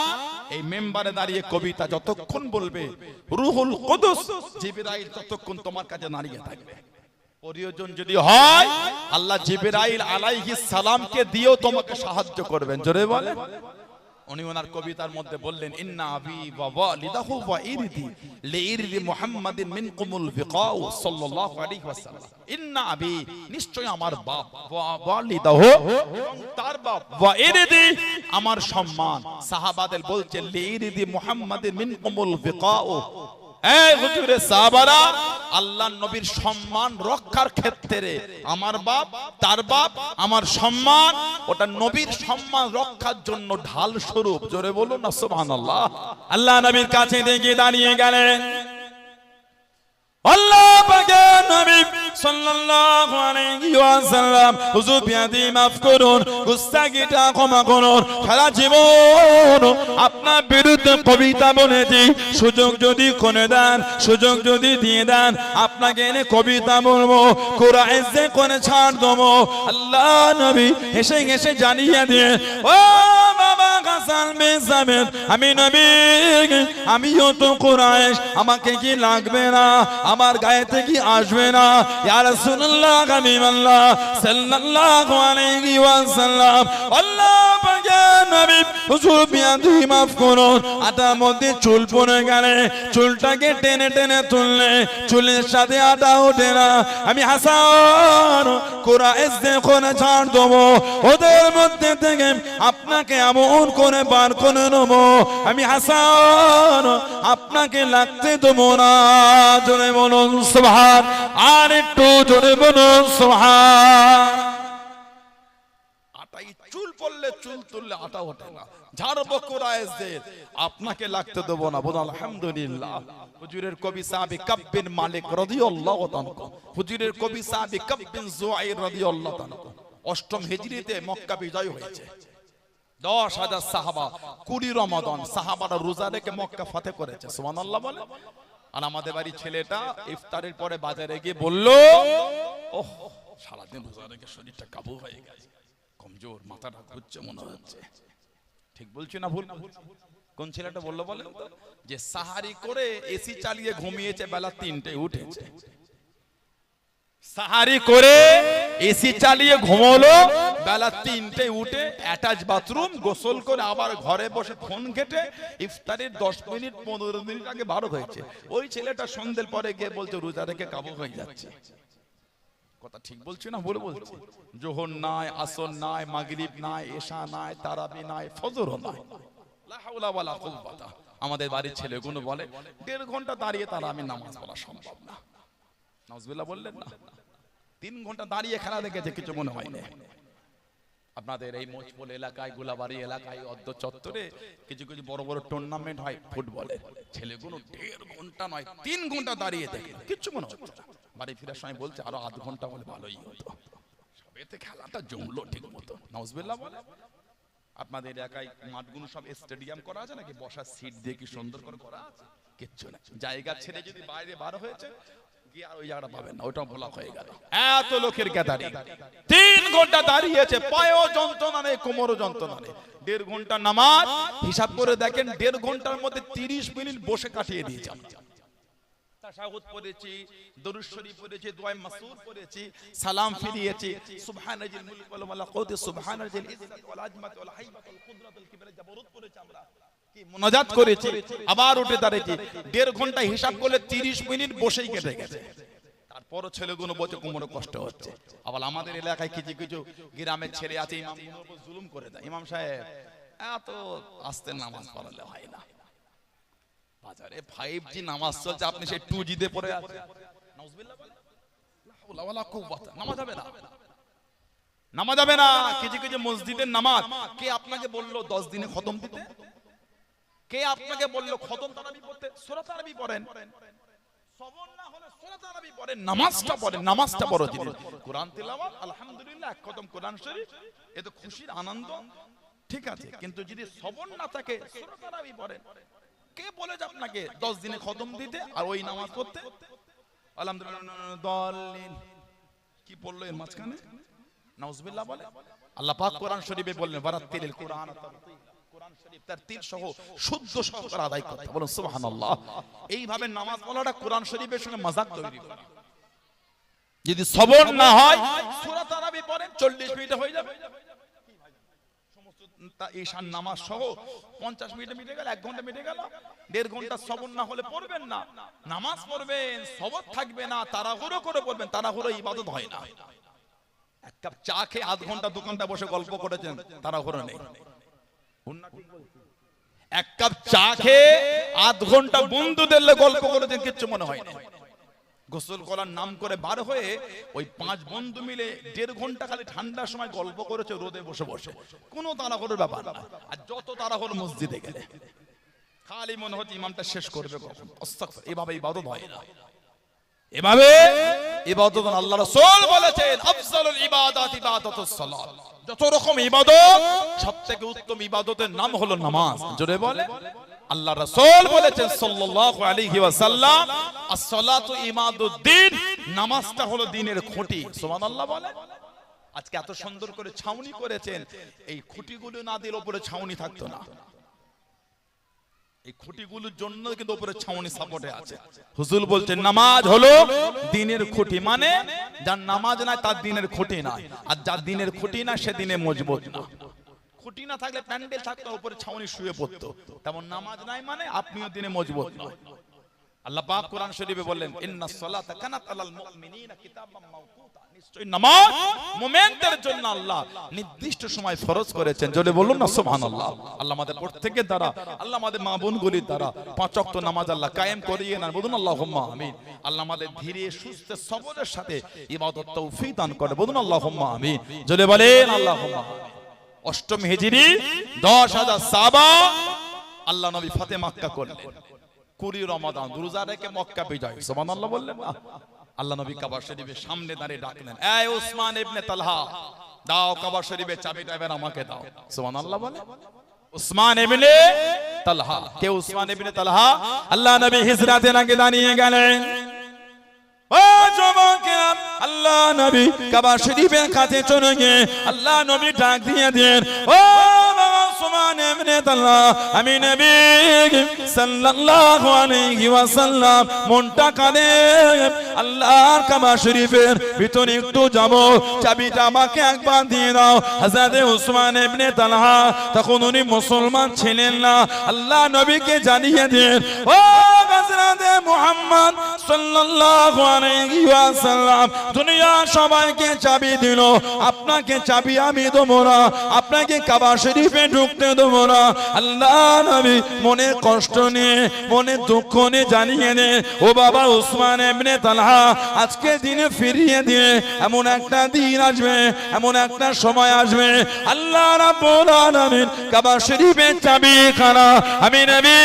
এই মেম্বারে দাঁড়িয়ে কবিতা যতক্ষণ বলবে, রূহুল কুদুস জিবরাইল ততক্ষণ তোমার কাছে দাঁড়িয়ে থাকবে। প্রয়োজন যদি হয় আল্লাহ জিবরাইল আলাইহিস সালামকে দিয়েও তোমাকে সাহায্য করবেন। জোরে বলেন। উনি ওনার কবিতার মধ্যে বললেন, ইন্না আবি ওয়া ওয়ালিদাহু ওয়া ইরদি লিইরদি মুহাম্মাদিন মিনকুমুল বিকাউ সাল্লাল্লাহু আলাইহি ওয়াসাল্লাম। ইন্না আবি নিশ্চয় আমার বাপ, ওয়া ওয়ালিদাহু এবং তার বাপ, ওয়া ইরদি আমার সম্মান। সাহাবাদের বলছে লিইরদি মুহাম্মাদিন মিনকুমুল বিকাউ, এই হুজুরে সাহাবারা, আল্লাহর নবীর সম্মান রক্ষার ক্ষেত্রে আমার বাপ, তার বাপ, আমার সম্মান, ওটা নবীর সম্মান রক্ষার জন্য ঢাল স্বরূপ। জোরে বলুন না সুবহানাল্লাহ। আল্লাহ নবীর কাছে থেকে দাঁড়িয়ে গেলেন। আল্লাহ পাকের নবী সাল্লাল্লাহু আলাইহি ওয়াসাল্লাম, হুজুর বিয়াদি মাফ করুন, গুস্তাখিটা ক্ষমা করুন, সারা জীবন আপনার বিরুদ্ধে কবিতা বলেছি, সুযোগ যদি কোনে দেন, সুযোগ যদি দিয়ে দেন, আপনাকে এনে কবিতা বলবো, কোরআন যে কোনে ছাড় দেবো। আল্লাহ নবী হেসে হেসে জানিয়ে দিয়ে, ও বাবা হাসান বিন সাবিত, আমি নবী, আমিও তো কুরাইশ, আমাকে কি লাগবে না, আমার গায়েতে কি আসবে না? ইয়া রাসূলুল্লাহ, হাবিবাল্লাহ সাল্লাল্লাহু আলাইহি ওয়াসাল্লাম, আল্লাহ পাকের নবী হুজুর বিয়াদি মাফ করুন, আটার মধ্যে চুল পড়ে গেলে চুলটাকে টেনে টেনে তুললে চুলের সাথে আটা ওঠে না। আমি হাসান কুরাইশ দেখুন ছাড় দেবো, ওদের মধ্যে থেকে আপনাকে এমন করে বার করে নেবো, আমি হাসান আপনাকে লাগতে দেবো না। জোরে বলুন সুবহান, আর একটু জোরে বলুন সুবহান। আটাই চুল পড়লে চুল তুললে আটা ওঠে না, ঝাড়বো কুরাইশদের, আপনাকে লাগতে দেবো না। বলুন আলহামদুলিল্লাহ। হুজুরের কবি সাহাবী কাব বিন মালিক রাদিয়াল্লাহু তাআলা, হুজুরের কবি সাহাবী কাব বিন যুআইর রাদিয়াল্লাহু তাআলা, 8ম হিজরিতে মক্কা বিজয় হয়েছে। 10,000 সাহাবা, 20 রমাদান সাহাবারা রোজা রেখে মক্কা ফতেহ করেছে। সুবহানাল্লাহ বলে। আর আমাদের বাড়ির ছেলেটা ইফতারের পরে বাজারে গিয়ে বলল, ওহ সারাদিন রোজা রেখে শরীরটা কাবু হয়ে গেছে, কমজোর, মাথাটা ঘুরছে মনে হচ্ছে। ঠিক বলছি না ভুল? কোন ছেলেটা বললো বলেন তো? যে সাহারি করে এসি চালিয়ে ঘুমিয়েছে, বেলা 3টে উঠেছে। সাহারি করে এসি চালিয়ে ঘুমোলো, বেলা 3টে উঠে অ্যাটাচ বাথরুম, গোসল করে আবার ঘরে বসে ফোন ঘেটে ইফতারের 10 মিনিট 15 মিনিট আগে বারো হয়েছে। ওই ছেলেটা সন্ধ্যের পরে গিয়ে বলছে রোজা রেখে কাবু হয়ে যাচ্ছে। কথা ঠিক বলছি না ভুল বলছি? জোহর নাই, আসর নাই, মাগরিব নাই, এশা নাই, তারাবি নাই, ফজরও নাই। লা হাওলা ওয়ালা কুওয়াতা। আমাদের বাড়ির ছেলেগুলো বলে 1.5 ঘন্টা দাঁড়িয়ে তারা আমি নামাজ পড়া সম্ভব না। নাউজুবিল্লাহ বললেন না? 3 ঘন্টা দাঁড়িয়ে খেলা দেখেছে, কিছু মনে হয় না। আপনাদের এই মোচপোল এলাকায়, গোলাবাড়ি এলাকায়, অদ্য চত্বরে কিছু কিছু বড় বড় টুর্নামেন্ট হয় ফুটবলের। ছেলেগুলো 1.5 ঘন্টা নয় 3 ঘন্টা দাঁড়িয়ে দেখে, কিছু মনে হচ্ছে না। বাড়ি ফেরার সময় বলছে আরো আধ ঘন্টা হলে ভালোই হতো, সবেতে খেলাটা জমলো ঠিক মতো। নাউজুবিল্লাহ বলে। আপনাদের এলাকায় মাঠগুলো সব স্টেডিয়াম করা আছে নাকি? বসার সিট দিয়ে কি সুন্দর করে করা আছে? কিচ্ছু না। জায়গা ছেড়ে যদি বাইরে বার হয়েছে আর ওই জায়গাটা পাবেন না, ওটা ব্লক হয়ে গেল। এত লোকের গ্যাদারিং, 3 ঘন্টা দাঁড়িয়েছে, পায়েও যন্ত্রণা নেই, কোমরও যন্ত্রণা নেই। 1.5 ঘন্টা নামাজ, হিসাব করে দেখেন 1.5 ঘন্টার মধ্যে 30 মিনিট বসে কাটিয়ে দিয়েছি। তাশাহুদ পড়েছি, দরুদ শরীফ পড়েছি, দোয়া মাসুর পড়েছি, সালাম ফিরিয়েছি, সুবহানাল্লাহিল মুলক ওয়াল মালাকুত, সুবহানাল্লাহিল ইজ্জত ওয়াল আজমত ওয়াল হাইবাত ওয়াল কুদরাত ওয়াল কিবরিয়া, জাবরুত পড়েছি, আমরা কি মুনাজাত করেছি, আবার উঠে দাঁড়িয়েছি। 1.5 ঘন্টা হিসাব করলে 30 মিনিট বসেই কেটে গেছে। তারপরও ছেলেগুলো বলছে কোমরে কষ্ট হচ্ছে। আবার আমাদের এলাকায় কিছু কিছু গ্রামের ছেলে আছে, ইমামগুলোর উপর জুলুম করে দেয়। ইমাম সাহেব এত আস্তে নামাজ পড়ালে হয় না, বাজারে 5G নামাজ চলছে, আপনি সেই 2G তে পড়ে আছেন। নাউজুবিল্লাহ বলে। লা হাওলা ওয়ালা কুওয়াতা। নামাজ হবে না, নামাজ হবে না। কিছু কিছু মসজিদের নামাজ কে আপনাকে বললো 10 দিনে খতম দিতে? কে আপনাকে বললো খতম তারাবি পড়তে? সূরা তারাবি পড়েন, সবর না হলে সূরা তারাবি পড়েন, নামাজটা পড়েন। নামাজটা বড় জিনিস। কোরআন তিলাওয়াত আলহামদুলিল্লাহ, এক খতম কোরআন শরীফ, এ তো খুশির আনন্দ, ঠিক আছে। কিন্তু যদি সবর না থাকে সূরা তারাবি পড়েন। কে বলেছে আপনাকে 10 দিনে খতম দিতে আর ওই নামাজ পড়তে? আলহামদুলিল্লাহ দলিন কি পড়লো এর মাঝখানে? নাউজুবিল্লাহ বলে। আল্লাহ পাক কোরআন শরীফে বললেন ওয়ারাতিলিল কুরআন তারতিলা, কোরআন শরীফ তারতিল সহ শুদ্ধ সহকারে আদায় করতে বলুন সুবহানাল্লাহ। এইভাবে নামাজ পড়াটা কোরআন শরীফের সঙ্গে মাযাক তৈরি করে। যদি সবর না হয় সূরা তারাবি পড়েন, 40 মিনিটে হয়ে যাবে। ঈশান নামাজ সহ 50 মিনিটে মিটে গেল, 1 ঘন্টা মিটে গেল। 1.5 ঘন্টা সবর না হলে পড়বেন না, নামাজ পড়বেন, সবর থাকবে না, তাড়াহুড়ো করে পড়বেন। তাড়াহুড়ো ইবাদত হয় না। এক কাপ চা খেয়ে আধ ঘন্টা দোকানটা বসে গল্প করেছেন, তাড়াহুড়ো নেই। এক কাপ চা খেয়ে আধ ঘন্টা বন্ধুদের গল্প করেছেন, কিচ্ছু মনে হয় না। গোসল করার নাম করে বার হয়ে ওই 5 বন্ধু মিলে 1.5 ঘন্টা খালি ঠান্ডার সময় গল্প করেছে রোদে বসে বসে, কোনো তাড়াহুড়োর ব্যাপার না। আর যত তাড়াহুড়ো মসজিদে গেলে খালি মনে হচ্ছে ইমামটা শেষ করবে কখন। আস্তাগফির। এভাবে ইবাদত হয় না, এভাবে ইবাদত আল্লাহ রাসূল বলেছেন আফজালুল ইবাদাত ইবাদাতুস সালাত। যত রকম ইবাদত সবথেকে উত্তম ইবাদতের নাম হলো নামাজ। জোরে বলে। আল্লাহ রাসূল বলেছেন সাল্লাল্লাহু আলাইহি ওয়াসাল্লাম আস-সালাতু ইমাদুদ্দিন, নামাজটা হলো দ্বীনের খুঁটি। সুবহানাল্লাহ বলে। আজকে এত সুন্দর করে ছাউনি করেছেন, এই খুঁটিগুলো না দিলে উপরে ছাউনি থাকতো না। এই খুঁটিগুলোর জন্য কিন্তু উপরে ছাউনি সাপোর্টে আছে। হুজুর বলছেন নামাজ হলো দ্বীনের খুঁটি, মানে যার নামাজ নাই তার দ্বীনের খুঁটি নাই, আর যার দ্বীনের খুঁটি না সে দ্বীনে মজবুত না। খুঁটি না থাকলে প্যান্ডেল থাকতো, উপরে ছাউনি শুয়ে পড়তো, তেমন নামাজ নাই মানে আপনিও দ্বীনে মজবুত নয়। আল্লাহ পাক কোরআন শরীফে বললেন ইন্নাস সালাতা কানাত আলাল মুমিনিনা কিতাবাম মাওকুতা, নিশ্চয় নামাজ মুমিনদের জন্য আল্লাহ নির্দিষ্ট সময় ফরজ করেছেন। জোরে বলুন না সুবহানাল্লাহ। আল্লাহ আমাদের প্রত্যেকের দ্বারা, আল্লাহ আমাদের মা বোনগুলির দ্বারা 5 ওয়াক্ত নামাজ আল্লাহ কায়েম করিয়ে নেন, বলুন আল্লাহুম্মা আমিন। আল্লাহ আমাদের ধীরে সুস্থে সবরের সাথে ইবাদত তৌফিক দান করে, বলুন আল্লাহুম্মা আমিন। জোরে বলেন আল্লাহুম্মা। 8ম হিজরি 10,000 সাহাবা আল্লাহ নবী ফাতে মক্কা করলেন। 20 রমাদান রোজা রেখে মক্কা বিজয়। সুবহানাল্লাহ বললেন না? আল্লাহ নবী কাবা শরীফের সামনে দাঁড়িয়ে ডাকলেন, এই উসমান ইবনে তালহা, দাও কাবা শরীফের চাবিটা এবার আমাকে দাও। সুবহানাল্লাহ বলে। উসমান ইবনে তালহা। কে উসমান ইবনে তালহা? আল্লাহ নবী হিজরাতে নাকি দাঁড়িয়ে গেলেন। ও যুবকেরা, আল্লাহ নবী কাবা শরীফের কাছে চলে গিয়ে আল্লাহ নবী ডাক দিয়ে দেন, ও বাবা উসমান ওসমান ইবনে তালহা আমি নবী সাল্লাল্লাহু আলাইহি ওয়াসাল্লাম মনটা কাঁদে আল্লাহর কাবা শরীফের ভিতরে একটু যাব, চাবিটা আমাকে একবার দিয়ে দাও। হযরত ওসমান ইবনে তালহা তখন উনি মুসলমান ছিলেন না, আল্লাহ নবীকে জানিয়ে দেন, ও হযরত মুহাম্মদ সাল্লাল্লাহু আলাইহি ওয়াসাল্লাম দুনিয়া সবাইকে চাবি দিল, আপনাকে চাবি আমি দেব না, আপনাকে কাবা শরীফে ঢুকতে দেব না। আল্লাহ নবী মনে কষ্ট নিয়ে মনে দুঃখ নিয়ে জানিয়ে দেন, ও বাবা ওসমান ইবনে তালহা আজকে দিনে ফিরিয়ে দিয়ে এমন একটা দিন আসবে, এমন একটা সময় আসবে আল্লাহ রাব্বুল আলামিন কাবা শরীফের চাবিখানা আমি নবী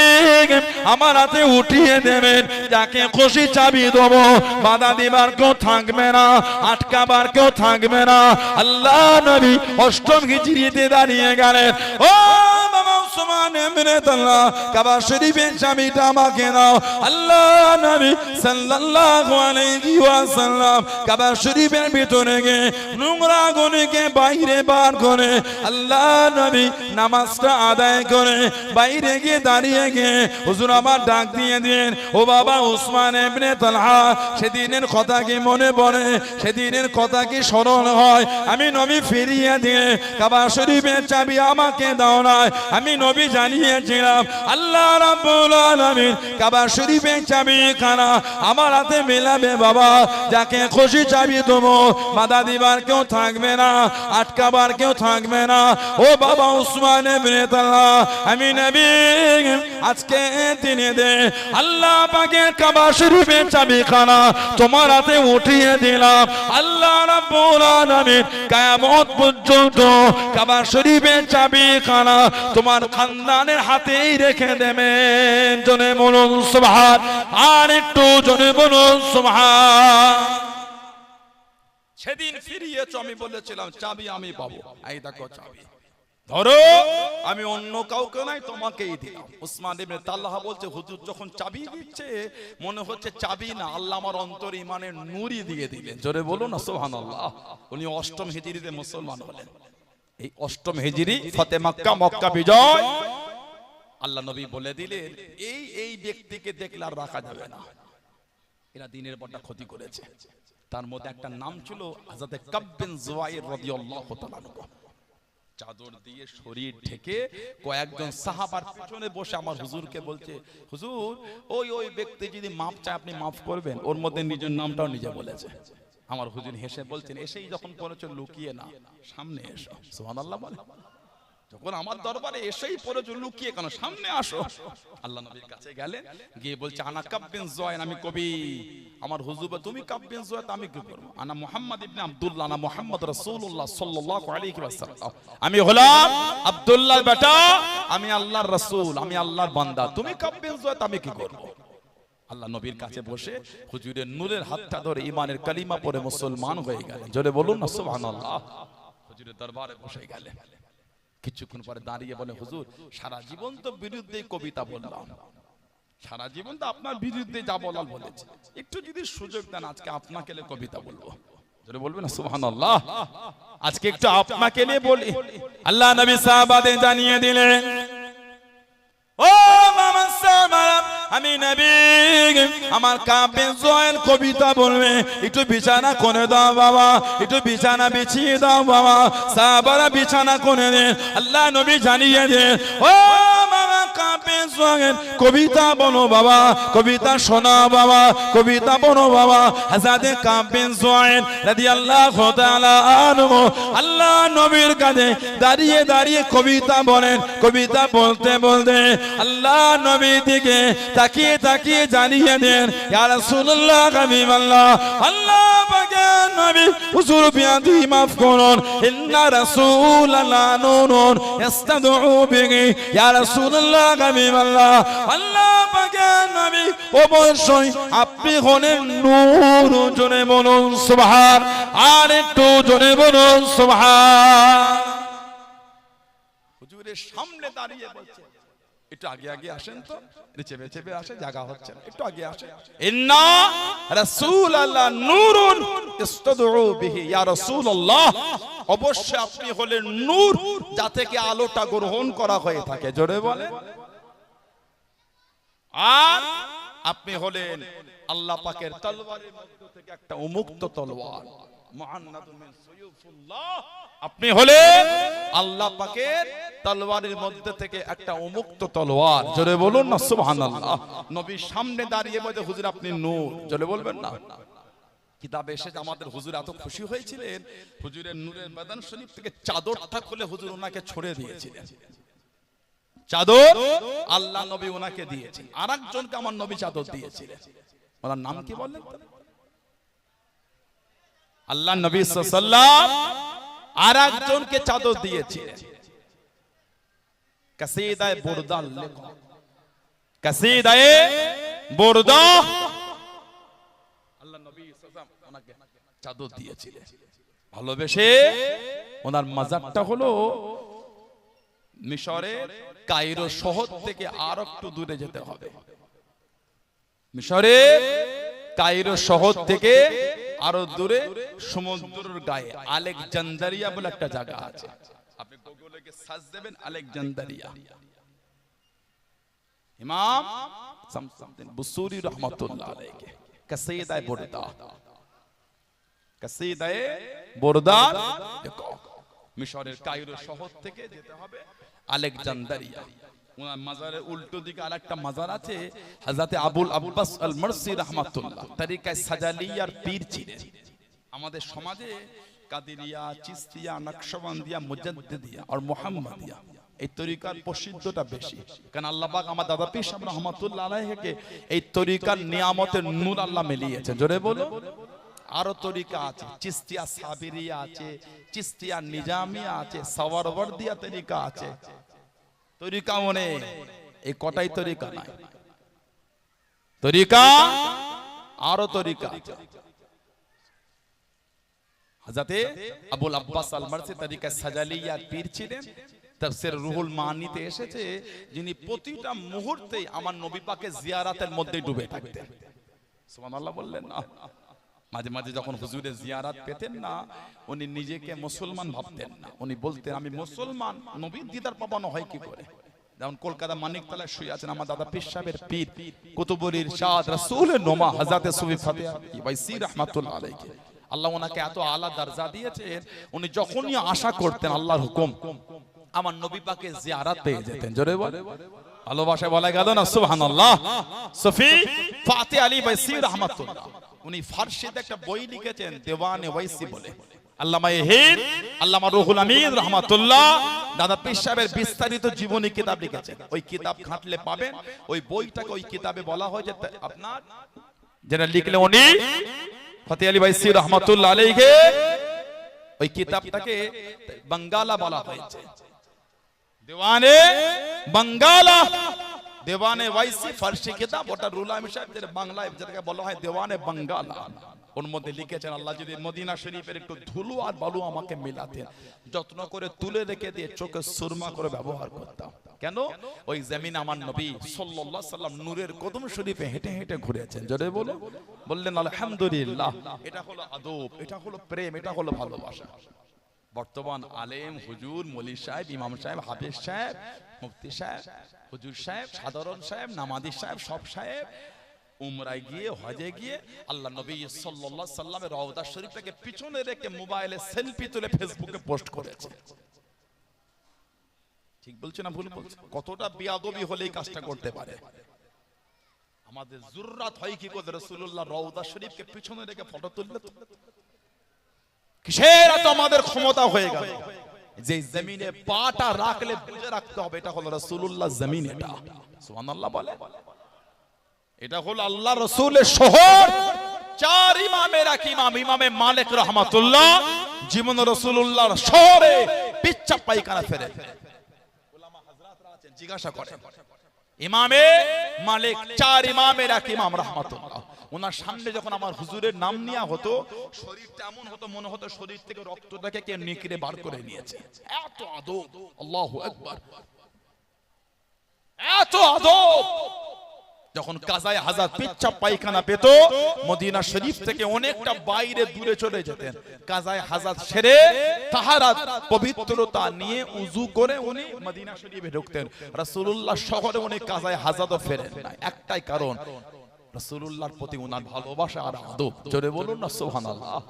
আমার হাতে উঠিয়ে দেবেন, যাকে খুশি চাবি দেবো, বাধা দিবার কেউ থাকবে না, আটকাবার কেউ থাকবে না। আল্লাহ নবী অষ্টম হিজরিতে দাঁড়িয়ে গেলেন, ও বাবা ওসমান ইবনে তালহা কাবা শরীফের চাবিটা আমাকে দাও। আল্লাহ নবী সাল্লাল্লাহু আলাইহি ওয়াসাল্লাম কাবা শরীফের ভিতরে গিয়ে নোংরা গুনাহকে বাইরে বার করে আল্লাহ নবী নামাজটা আদায় করে বাইরে গিয়ে দাঁড়িয়ে গিয়ে হুজুর আমার ডাক দিয়ে দিন, ও বাবা ওসমান ইবনে তালহা সেদিনের কথা কি মনে পড়ে, সেদিনের কথা কি স্মরণ হয়? আমি নবী ফিরিয়ে দিয়ে কাবা শরীফের চাবি আমাকে দাও না, আমি নবী জানিয়েছিলাম আল্লাহ রাব্বুল আলামিন কাবা শরীফের চাবিখানা আমার হাতে মেলাবে বাবা, যাকে খুশি চাবি দেবো, বাধা দিবার কেউ থাকবে না, আটকাবার কেউ থাকবে না। ও বাবা ওসমান ইবনে তালহা আমি নবী আজকে দিনে দে আল্লাহ পাকের কাবা শরীফের চাবিখানা তোমার হাতে উঠিয়ে দিলাম, আল্লাহ রাব্বুল আলামিন কিয়ামত পর্যন্ত কাবা শরীফের চাবিখানা তোমার খানদানের হাতেই রেখে দেবেন। জনে বলুন সুবহান, আর একটু জনে বলুন সুবহান। সেদিন ফিরিয়েছো, আমি বলেছিলাম চাবি আমি পাবো, এই দেখো চাবি ধরো, আমি অন্য কাউকে নাই তোমাকেই দিলাম। ওসমান ইবনে তালহা বলছে হুজুর যখন চাবি দিচ্ছে মনে হচ্ছে চাবি না, আল্লাহ আমার অন্তরে ঈমানের নূরই দিয়ে দিলেন। জোরে বলুন না সুবহানাল্লাহ। উনি অষ্টম হিজরিতে মুসলমান হলেন। এই অষ্টম হিজরি ফতে মক্কা, মক্কা বিজয়, আল্লাহ নবী বলে দিলেন এই এই ব্যক্তিকে দেখলে আর রাখা যাবে না, এরা দিনের পরটা ক্ষতি করেছে। তার মধ্যে একটা নাম ছিল হযরত কাব বিন জুয়াইর রাদিয়াল্লাহু তাআলা আনহু। চাদর দিয়ে শরীর ঢেকে কয়েকজন সাহাবার পিছনে বসে আমার হুজুরকে বলছে, হুজুর ওই ওই ব্যক্তি যদি মাফ চায় আপনি মাফ করবেন। ওর মধ্যে নিজের নামটাও নিজে বলেছে। আমার হুজুর হেসে বলছেন, এসেই যখন পড়েছ লুকিয়ে না, সামনে এসো। সুবহানাল্লাহ বলে, যখন আমার দরবারে এসেই পড়েছ লুকিয়ে কেন, সামনে আসো। আল্লাহ নবীর কাছে গেলেন, গিয়ে বলছে আনা কাব বিন জুয়াইর, আমি কবি। আমার হুজুর তুমি কাব বিন জুয়াইর, আমি কি করব? আনা মুহাম্মদ ইবনে আব্দুল্লাহ, আনা মুহাম্মদ রাসূলুল্লাহ সাল্লাল্লাহু আলাইহি ওয়াসাল্লাম, আমি হলাম আব্দুল্লাহর বেটা, আমি আল্লাহর রাসূল, আমি আল্লাহর বান্দা। তুমি কাব বিন জুয়াইর, আমি কি করব? আল্লাহ নবীর কাছে বসে হুজুরের নূরের হাতটা ধরে ঈমানের কালিমা পড়ে মুসলমান হয়ে গেলেন। জোরে বলুন না সুবহানাল্লাহ। হুজুরের দরবারে বসে গেলেন, কিছুক্ষণ পরে দাঁড়িয়ে বলে, হুজুর সারা জীবন তো বিরুদ্ধে কবিতা বললাম, সারা জীবন তো আপনার বিরুদ্ধে যা বলার বলেছি, একটু যদি সুযোগ দেন আজকে আপনাকে নিয়ে কবিতা বলবো। জোরে বলবেন না সুবহানাল্লাহ। আজকে একটু আপনাকে নিয়ে বলি। আল্লাহ নবী সাহাবাদের জানিয়ে দিলেন, ও মামা সাহাবারা আমি নবী আমার কাব বিন জুয়াইর কবিতা বলবে, একটু বিছানা করে দাও বাবা, একটু বিছানা বিছিয়ে দাও বাবা। সাহাবারা বিছানা করে দেন। আল্লাহ নবী জানিয়ে দেন, ও মামা কাব বিন জুয়াইর কবিতা বলো বাবা, কবিতা শোনাও বাবা, কবিতা বলো বাবা। হযরত কাব বিন জুয়াইর রাদিয়াল্লাহু তাআলা আনহু আল্লাহ নবীর কাছে দাঁড়িয়ে দাঁড়িয়ে কবিতা বলেন। কবিতা বলতে বলতে আল্লাহ নবী দিকে তাকিয়ে তাকিয়ে জানিয়ে দেন, ইয়া রাসূলুল্লাহ হাবিবাল্লাহ, আল্লাহ পাকের নবী হুজুর বিয়াদি মাফ করুন, ইন্না রাসূলাল্লাহ নূরুন ইস্তাদউ বিহি, ইয়া রাসূলুল্লাহ হাবিবাল্লাহ, আল্লাহ পাকের নবী অবশ্যই আপনি হলেন নূর। জোরে বলুন সুবহান, আর একটু জোরে বলুন সুবহান। হুজুরের সামনে দাঁড়িয়ে বলছে, একটু আগে আগে আসেন তো, চেপে চেপে আসে, জায়গা হচ্ছে না, একটু আগে আসে। ইন্না রাসূলাল্লাহ নূরুন ইস্তাদউ বিহি, ইয়া রাসূলুল্লাহ অবশ্যই আপনি হলেন নূর যা থেকে আলোটা গ্রহণ করা হয়ে থাকে, জোরে বলে। আর আপনি হলেন আল্লাহ পাকের তলোয়ারের মধ্য থেকে একটা উন্মুক্ত তলোয়ার, মুহান্নাদুম মিন সুয়ুফুল্লাহ, আপনি হলেন আল্লাহ পাকের তলোয়ারের মধ্যে থেকে একটা উন্মুক্ত তলোয়ার, জোরে বলুন না সুবহানাল্লাহ। নবীর সামনে দাঁড়িয়ে বলে হুজুর আপনি নূর, জোরে বলবেন না। কিতাবে এসে আমাদের হুজুর এত খুশি হয়েছিলেন, হুজুরের নূরের বাদান শরীফ থেকে চাদরটা খুলে হুজুর ওনাকে ছড়ে দিয়েছিলেন। চাদর আল্লাহ নবী ওনাকে দিয়েছেন, আরেকজনকে আমার নবী চাদর দিয়েছিলেন, ওনার নাম কি বললেন? আল্লাহ নবী সাল্লাল্লাহু আলাইহি ওয়াসাল্লাম আরেকজনকে চাদর দিয়েছিলেন। কাসিদায়ে বুরদা লেখা, কাসিদায়ে বুরদা আল্লাহ নবী সাল্লাল্লাহু আলাইহি ওয়াসাল্লাম ওনাকে চাদর দিয়েছিলেন ভালোবেসে। ওনার মাজারটা হলো মিশরের কায়রো শহর থেকে আর একটু দূরে যেতে হবে। মিশরের কায়রো শহর থেকে আরো দূরে সমুদ্রের গায়ে আলেকজান্দ্রিয়া বলে একটা জায়গা আছে, আপনি গুগলে গিয়ে সার্চ দেবেন আলেকজান্দ্রিয়া। ইমাম শামসুদ্দিন বুসুরি রাহমাতুল্লাহ আলাইহি কাসিদায়ে বুরদা, কাসিদায়ে বুরদা দেখো, মিশরের কায়রো শহর থেকে যেতে হবে আলেকজান্দ্রিয়া। ওনার মাজারের উল্টো দিকে আরেকটা মাজার আছে, হযরত আবুল আব্বাস আল মারসি রাহমাতুল্লাহ তরিকায়ে সাজালিয়ার পীর ছিলেন। আমাদের সমাজে কাদেরিয়া, চিশতিয়া, নকশবন্দিয়া, মুজাদ্দিদিয়া আর মুহাম্মাদিয়া এই তরিকার প্রসিদ্ধতা বেশি, কারণ আল্লাহ পাক আমার দাদা পীর সাহেব রাহমাতুল্লাহ আলাইহিকে এই তরিকার নিয়ামতের নূর আল্লাহ মিলিয়েছেন, জোরে বলো। আরো তরিকা আছে, চিশতিয়া সাবিরিয়া আছে, চিশতিয়া নিজামিয়া আছে, সাওয়ারওয়ার্দিয়া তরিকা আছে। তরিকা মনে এই কটাই তরিকা নাই, তরিকা আরো তরিকা আছে। হযরতে আবুল আব্বাস আল মারসি তরিকায়ে সাজালিয়ার পীর ছিলেন। তাফসীর রুহুল মানিতে এসেছে, যিনি প্রতিটা মুহূর্তে আমার নবী পাকের জিয়ারাতের মধ্যে ডুবে থাকতেন। সুবহানাল্লাহ বললেন না। মাঝে মাঝে যখন হুজুরের জিয়ারাত পেতেন না, উনি নিজেকে মুসলমান ভাবতেন না, উনি বলতেন আমি মুসলমান, নবীর দিদার পাবানো হয় কি করে। যেমন কলকাতা মানিকতলায় শুয়ে আছেন আমার দাদা পীর সাহেবের পীর কুতুবুল ইরশাদ রাসূলের নোমা হযরত সুফি ফাতিহা ওয়াইসি রাহমাতুল্লাহ আলাইহি, আল্লাহ ওনাকে এত আলা দরজা দিয়েছেন, উনি যখনই আশা করতেন আল্লাহর হুকুম আমার নবী পাকে জিয়ারত পেয়ে যেতেন, জোরে বল। ভালোবাসায় বলা গেল না সুবহানাল্লাহ। সুফি ফাতিহ আলী ওয়াইসি রাহমাতুল্লাহ উনি ফারসিতে একটা বই লিখেছেন দেওয়ানে ওয়াইসি বলে। আল্লামা হিন্দ আল্লামা রুহুল আমিন রাহমাতুল্লাহ দাদা পীর সাহেবের বিস্তারিত জীবনী কিতাব লিখেছেন, ওই কিতাব ঘাটলে পাবেন। ওই বইটাকে ওই কিতাবে বলা হয় যে আপনার যেটা লিখলে উনি ফাতিহ আলী ওয়াইসি রাহমাতুল্লাহ আলাইহি, ওই কিতাবটাকে বাঙ্গালা বলা হয়েছে, দেওয়ানে বাঙ্গালা, দেওয়ানে ওয়াইসি ফারসি কিতাব, ওটা রুহুল আমিন সাহেব যেটা বাংলায় যেটাকে বলা হয় দেওয়ানে বাঙ্গালা। ওর মধ্যে লিখেছেন আল্লাহ যদি মদিনা শরীফের একটু ধুলো আর বালু আমাকে মেলাতেন, যত্ন করে তুলে রেখে দিয়ে চোখে সুরমা করে ব্যবহার করতাম। কেন? ওই জমিন আমার নবী সাল্লাল্লাহু আলাইহি সাল্লাম নূরের কদম শরীফে হেঁটে হেঁটে ঘুরেছেন, জোরে বলো। বললেন আলহামদুলিল্লাহ। এটা হলো আদব, এটা হলো প্রেম, এটা হলো ভালোবাসা। বর্তমান আলেম হুজুর মৌলভী সাহেব, ইমাম সাহেব, হাফেজ সাহেব, মুফতি সাহেব, হুজুর সাহেব, সাধারণ সাহেব, নামাজি সাহেব, সব সাহেব উমরায় গিয়ে হজে গিয়ে আল্লাহ নবী সাল্লাল্লাহু আলাইহি সাল্লামের রওজা শরীফটাকে পিছনে রেখে মোবাইলে সেলফি তুলে ফেসবুকে পোস্ট করেছে। ঠিক বলছে না ভুল বলছে? কতটা বেয়াদবি হলে এই কাজটা করতে পারে? আমাদের জুররাত হয় কি করে রাসূলুল্লাহ রওজা শরীফকে পিছনে রেখে ফটো তুললে? কিসের এত আমাদের ক্ষমতা হয়ে গেল যে জমিনে পাটা রাখলে বুঝে রাখতে হবে এটা হলো রাসূলুল্লাহ জমিন, এটা সুবহানাল্লাহ বলে। এটা হলো আল্লাহ রাসূলের শহর। চার ইমামের এক ইমাম ইমামে মালিক রাহমাতুল্লাহ জীবন রাসূলুল্লাহর শহরে পিচ্চা পায়খানা ফেরে। উলামা হযরতরা আছেন জিজ্ঞাসা করেন ইমামে মালিক, চার ইমামের এক ইমাম রাহমাতুল্লাহ, ওনার সামনে যখন আমার হুজুরের নাম নেওয়া হতো শরীরটা এমন হতো মনে হতো শরীর থেকে রক্তটাকে কে নিকড়ে বার করে নিয়েছে, এত আদব। আল্লাহু আকবার। এত আদব। যখন কাজায়ে হাজাত পেচ্ছাপ পায়খানা পেত মদিনা শরীফ থেকে অনেকটা বাইরে দূরে চলে যেতেন। কাজায়ে হাজাত সেরে তাহারাত পবিত্রতা নিয়ে উযু করে উনি মদিনা শরীফে ঢুকতেন। রাসূলুল্লাহ শহরে উনি কাজায়ে হাজাতও ফেরেন না, একটাই কারণ রাসূলুল্লাহর প্রতি ওনার ভালোবাসা আর আদব। জোরে বলুন না সুবহানাল্লাহ।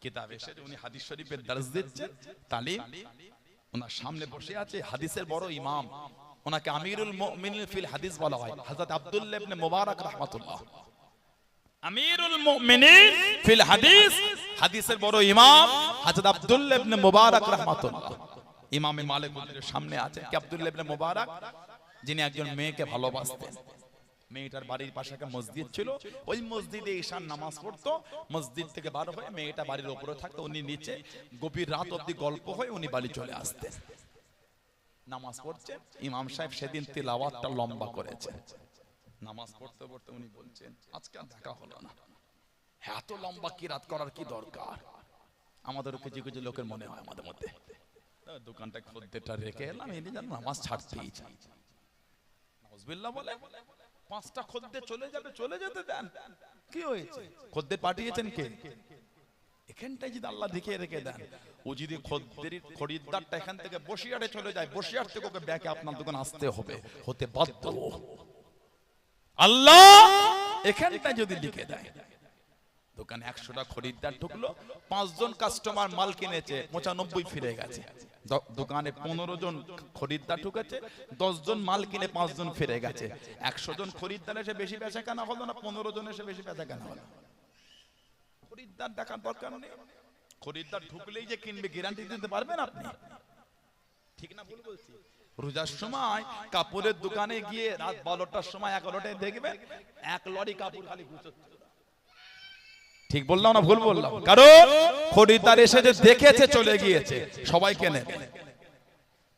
কিতাবে এসে উনি হাদিস শরীফের দর্স দিচ্ছেন, তালিম, ওনার সামনে বসে আছে হাদিসের বড় ইমাম, ওনাকে আমিরুল মুমিনিন ফিল হাদিস বলা হয়, হযরত আব্দুল্লাহ ইবনে মুবারক রাহমাতুল্লাহ। আমিরুল মুমিনিন ফিল হাদিস, হাদিসের বড় ইমাম হযরত আব্দুল্লাহ ইবনে মুবারক রাহমাতুল্লাহ। ইমামে মালিক ওনার সামনে আছে কি আব্দুল্লাহ ইবনে মুবারক, যিনি একজন মেয়েকে ভালোবাসতেন। মেয়েটার বাড়ির পাশে একটা মসজিদ ছিল, ওই মসজিদে ঈশার নামাজ পড়তো। মসজিদ থেকে বার হয়ে মেয়েটা বাড়ির উপরে থাকতো, উনি নিচে গভীর রাত অবধি গল্প হয়ে উনি বাড়ি চলে আসতেন। নামাজ পড়ছেন, ইমাম সাহেব সেদিন তিলাওয়াতটা লম্বা করেছে। নামাজ পড়তে পড়তে উনি বলছেন আজকে আর দেখা হলো না, এত লম্বা কিরাত করার কি দরকার? আমাদের কিছু কিছু লোকের মনে হয় আমাদের মধ্যে দোকানটা খদ্দেরটা রেখে এলাম, এনে যেন নামাজ ছাড়তেই চাই। নাউজুবিল্লাহ বলে, পাঁচটা খদ্দের চলে যাবে, চলে যেতে দেন, কি হয়েছে? খদ্দের পাঠিয়েছেন কে? এখানটাই যদি আল্লাহ দেখে রেখে দেন, ও যদি খরিদ্দারটা এখান থেকে বসিয়ারে চলে যায়, বসিয়ার থেকে ওকে ব্যাকে আপনার দোকান আসতে হবে, হতে বাধ্য। আল্লাহ এখানটা যদি লিখে দেয়, দোকানে 100টা খরিদ্দার ঢুকলো, 5 জন কাস্টমার মাল কিনেছে, 95 ফিরে গেছে। দোকানে 15 জন খরিদ্দার ঢুকেছে, 10 জন মাল কিনে 5 জন ফিরে গেছে। 100 জন খরিদ্দার এসে বেশি বেচা কেনা হলো না, 15 জন এসে বেশি বেচা কেনা হলো। খরিদ্দার দেখার দরকার নেই, খরিদ্দার ঢুকলেই যে কিনবে গ্যারান্টি দিতে পারবেন আপনি? ঠিক না ভুল বলছি? রোজার সময় কাপড়ের দোকানে গিয়ে রাত 12টার সময় 11টায় দেখবে 1 লরি কাপড় খালি গুছোচ্ছে। ঠিক বললাম না ভুল বললাম? কারণ খরিদ্দার এসে যে দেখেছে চলে গিয়েছে, সবাই কেনে।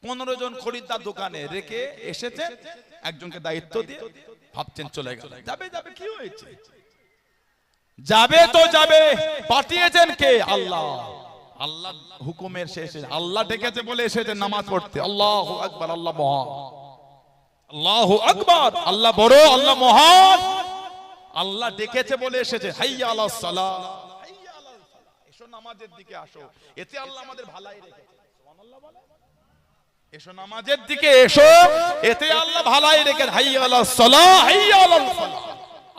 15 জন খরিদ্দার দোকানে রেখে এসেছে, একজনকে দায়িত্ব দিয়ে ভাবছেন চলে গেল, যাবে যাবে, কি হয়েছে? যাবে তো যাবে, পাঠিয়েছেন কে? আল্লাহ। আল্লাহ হুকুমের শেষে আল্লাহ ডেকেছে বলে এসেছে নামাজ পড়তে। আল্লাহু আকবার, আল্লাহ মহান, আল্লাহু আকবার, আল্লাহ বড়, আল্লাহ মহান। আল্লাহ ডেকেছে বলে এসেছে, হাইয়া আলাস সালাহ, হাইয়া আলাল ফালাহ, এসো নামাজের দিকে আসো। এতে আল্লাহ আমাদের ভালাই রেখেছে। সুবহানাল্লাহ বলে, এসো নামাজের দিকে এসো, এতে আল্লাহ ভালাই রেখেছে। হাইয়া আলাস সালাহ, হাইয়া আলাল ফালাহ।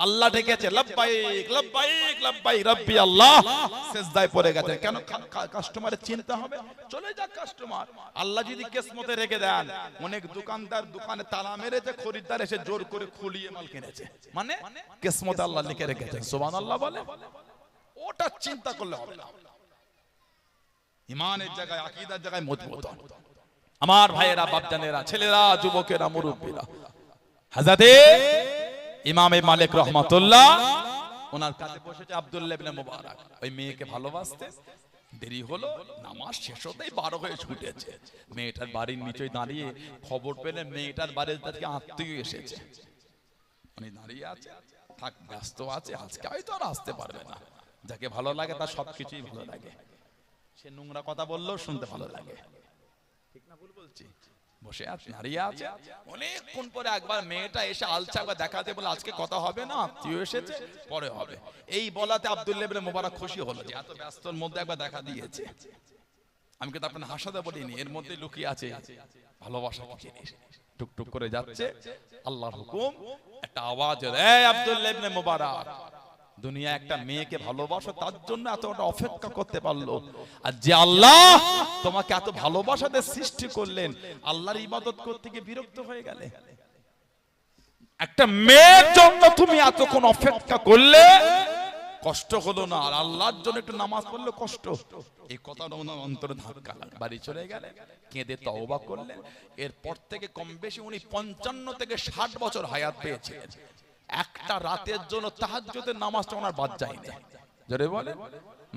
আল্লাহ ডেকেছে, লব্বাইক লব্বাইক লব্বাইক রব্বি আল্লাহ, সিজদায় পড়ে গেছে। কেন? কাস্টমারের চিন্তা হবে, চলে যাক কাস্টমার। আল্লাহ যদি কিসমতে রেখে দেন, অনেক দোকানদার দোকানে তালা মেরেছে, খরিদ্দার এসে জোর করে খুলিয়ে মাল কিনেছে, মানে কিসমতে আল্লাহ লিখে রেখেছে। সুবহানাল্লাহ বলে, ওটা চিন্তা করলে হবে না। ঈমানের জায়গায়, আকীদার জায়গায় মজবুত। আমার ভাইয়েরা, বাপজানেরা, ছেলেরা, যুবকেরা, মুরব্বীরা, হযরতে ইমামে মালিক রহমাতুল্লাহ ওনার কাছে বসেছে আব্দুল্লাহ ইবনে মুবারক। ওই মেয়েকে ভালোবাসতে দেরি হলো, নামাজ শেষ হতেই 12 হয়ে ছুটেছে। মেয়েটার বাড়ির নিচে দাঁড়িয়ে খবর পেলে মেয়েটার বাড়ির থেকে আত্মীয় এসেছে। উনি দাঁড়িয়ে আছে, থাক ব্যস্ত আছে, আজকে হয়তো আর আসতে পারবে না। যাকে ভালো লাগে তার সবকিছুই ভালো লাগে, সে নোংরা কথা বললেও শুনতে ভালো লাগে। ঠিক না ভুল বলছি? বসে আছে, দাঁড়িয়ে আছে, অনেকক্ষণ পরে একবার মেয়েটা এসে আলচা একবার দেখাতে বলে আজকে কথা হবে না, আত্মীয় এসেছে, পরে হবে। এই বলাতে আব্দুল্লাহ ইবনে মুবারক খুশি হলো যে এত ব্যস্তর মধ্যে একবার দেখা দিয়েছে। আমি কিন্তু আপনার হাসাতে বলিনি, এর মধ্যে লুকিয়ে আছে ভালোবাসা কি জিনিস। টুকটুক করে যাচ্ছে, আল্লাহর হুকুম, একটা আওয়াজ, এই আব্দুল্লাহ ইবনে মুবারক, দুনিয়া একটা মেয়েকে ভালোবাসো, তার জন্য এতটা অপেক্ষা করতে পারলো। আর যে আল্লাহ তোমাকে এত ভালোবাসাতে সৃষ্টি করলেন, আল্লাহর ইবাদত করতে গিয়ে বিরক্ত হয়ে গেলে। একটা মেয়ের জন্য তুমি এতক্ষণ অপেক্ষা করলে, কষ্ট হলো না? আর আল্লাহর জন্য একটু নামাজ পড়লে কষ্ট। এই কথাটা ওনার অন্তরে ধাক্কা লাগলো। বাড়ি চলে গেলে, কেঁদে তওবা করলেন। এরপর থেকে কম বেশি উনি 55 থেকে 60 বছর হায়াত পেয়েছিলেন। একটা রাতের জন্য তাহাজ্জুদের নামাজটা ওনার বাদ যায়নি। জোরে বলেন,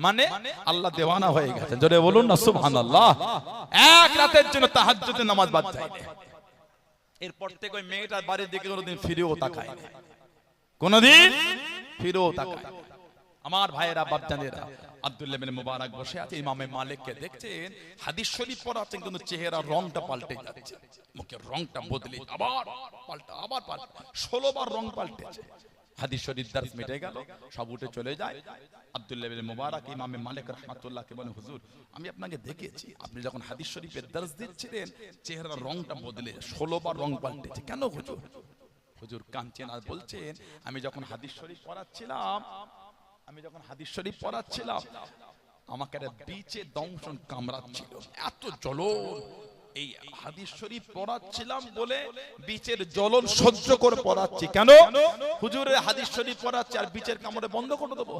মানে আল্লাহ দেওয়ানা হয়ে গেছে। জোরে বলুন না সুবহানাল্লাহ। এক রাতের জন্য তাহাজ্জুদের নামাজ বাদ যায়নি। এরপর থেকে ওই মেয়েটার বাড়ির দিকে কোনোদিন ফিরেও তাকায়নি, কোনোদিন ফিরেও তাকায়নি। আমার ভাইয়েরা বাপজানেরা, আব্দুল্লাহ ইবনে মুবারক বসে আছে, ইমামে মালিককে দেখছেন হাদিস শরীফ পড়াচ্ছেন, কিন্তু চেহারার রংটা পাল্টে যাচ্ছে, মুখের রংটা বদলে আবার পাল্টা 16 বার রং পাল্টেছে। হাদিস শরীফ দর্শ মিটে গেল, সব উঠে চলে যায়। আব্দুল্লাহ ইবনে মুবারক ইমামে মালিক রাহমাতুল্লাহকে বলেন, হুজুর আমি আপনাকে দেখেছি, আপনি যখন হাদিস শরীফের দর্শ দিচ্ছিলেন চেহারার রংটা বদলে 16 বার রং পাল্টেছে, কেন হুজুর? হুজুর কাঁদছেন আর বলছেন, আমি যখন হাদিস শরীফ পড়াচ্ছিলাম আমাকে একটা বিচে দংশন কামড়াচ্ছিল, এত জ্বলন। এই হাদিস শরীফ পড়াচ্ছিলাম বলে বিচের জ্বলন সহ্য করে পড়াচ্ছি। কেন হুজুরের হাদিস শরীফ পড়াচ্ছি আর বিচের কামড়ে বন্ধ করে দেবো?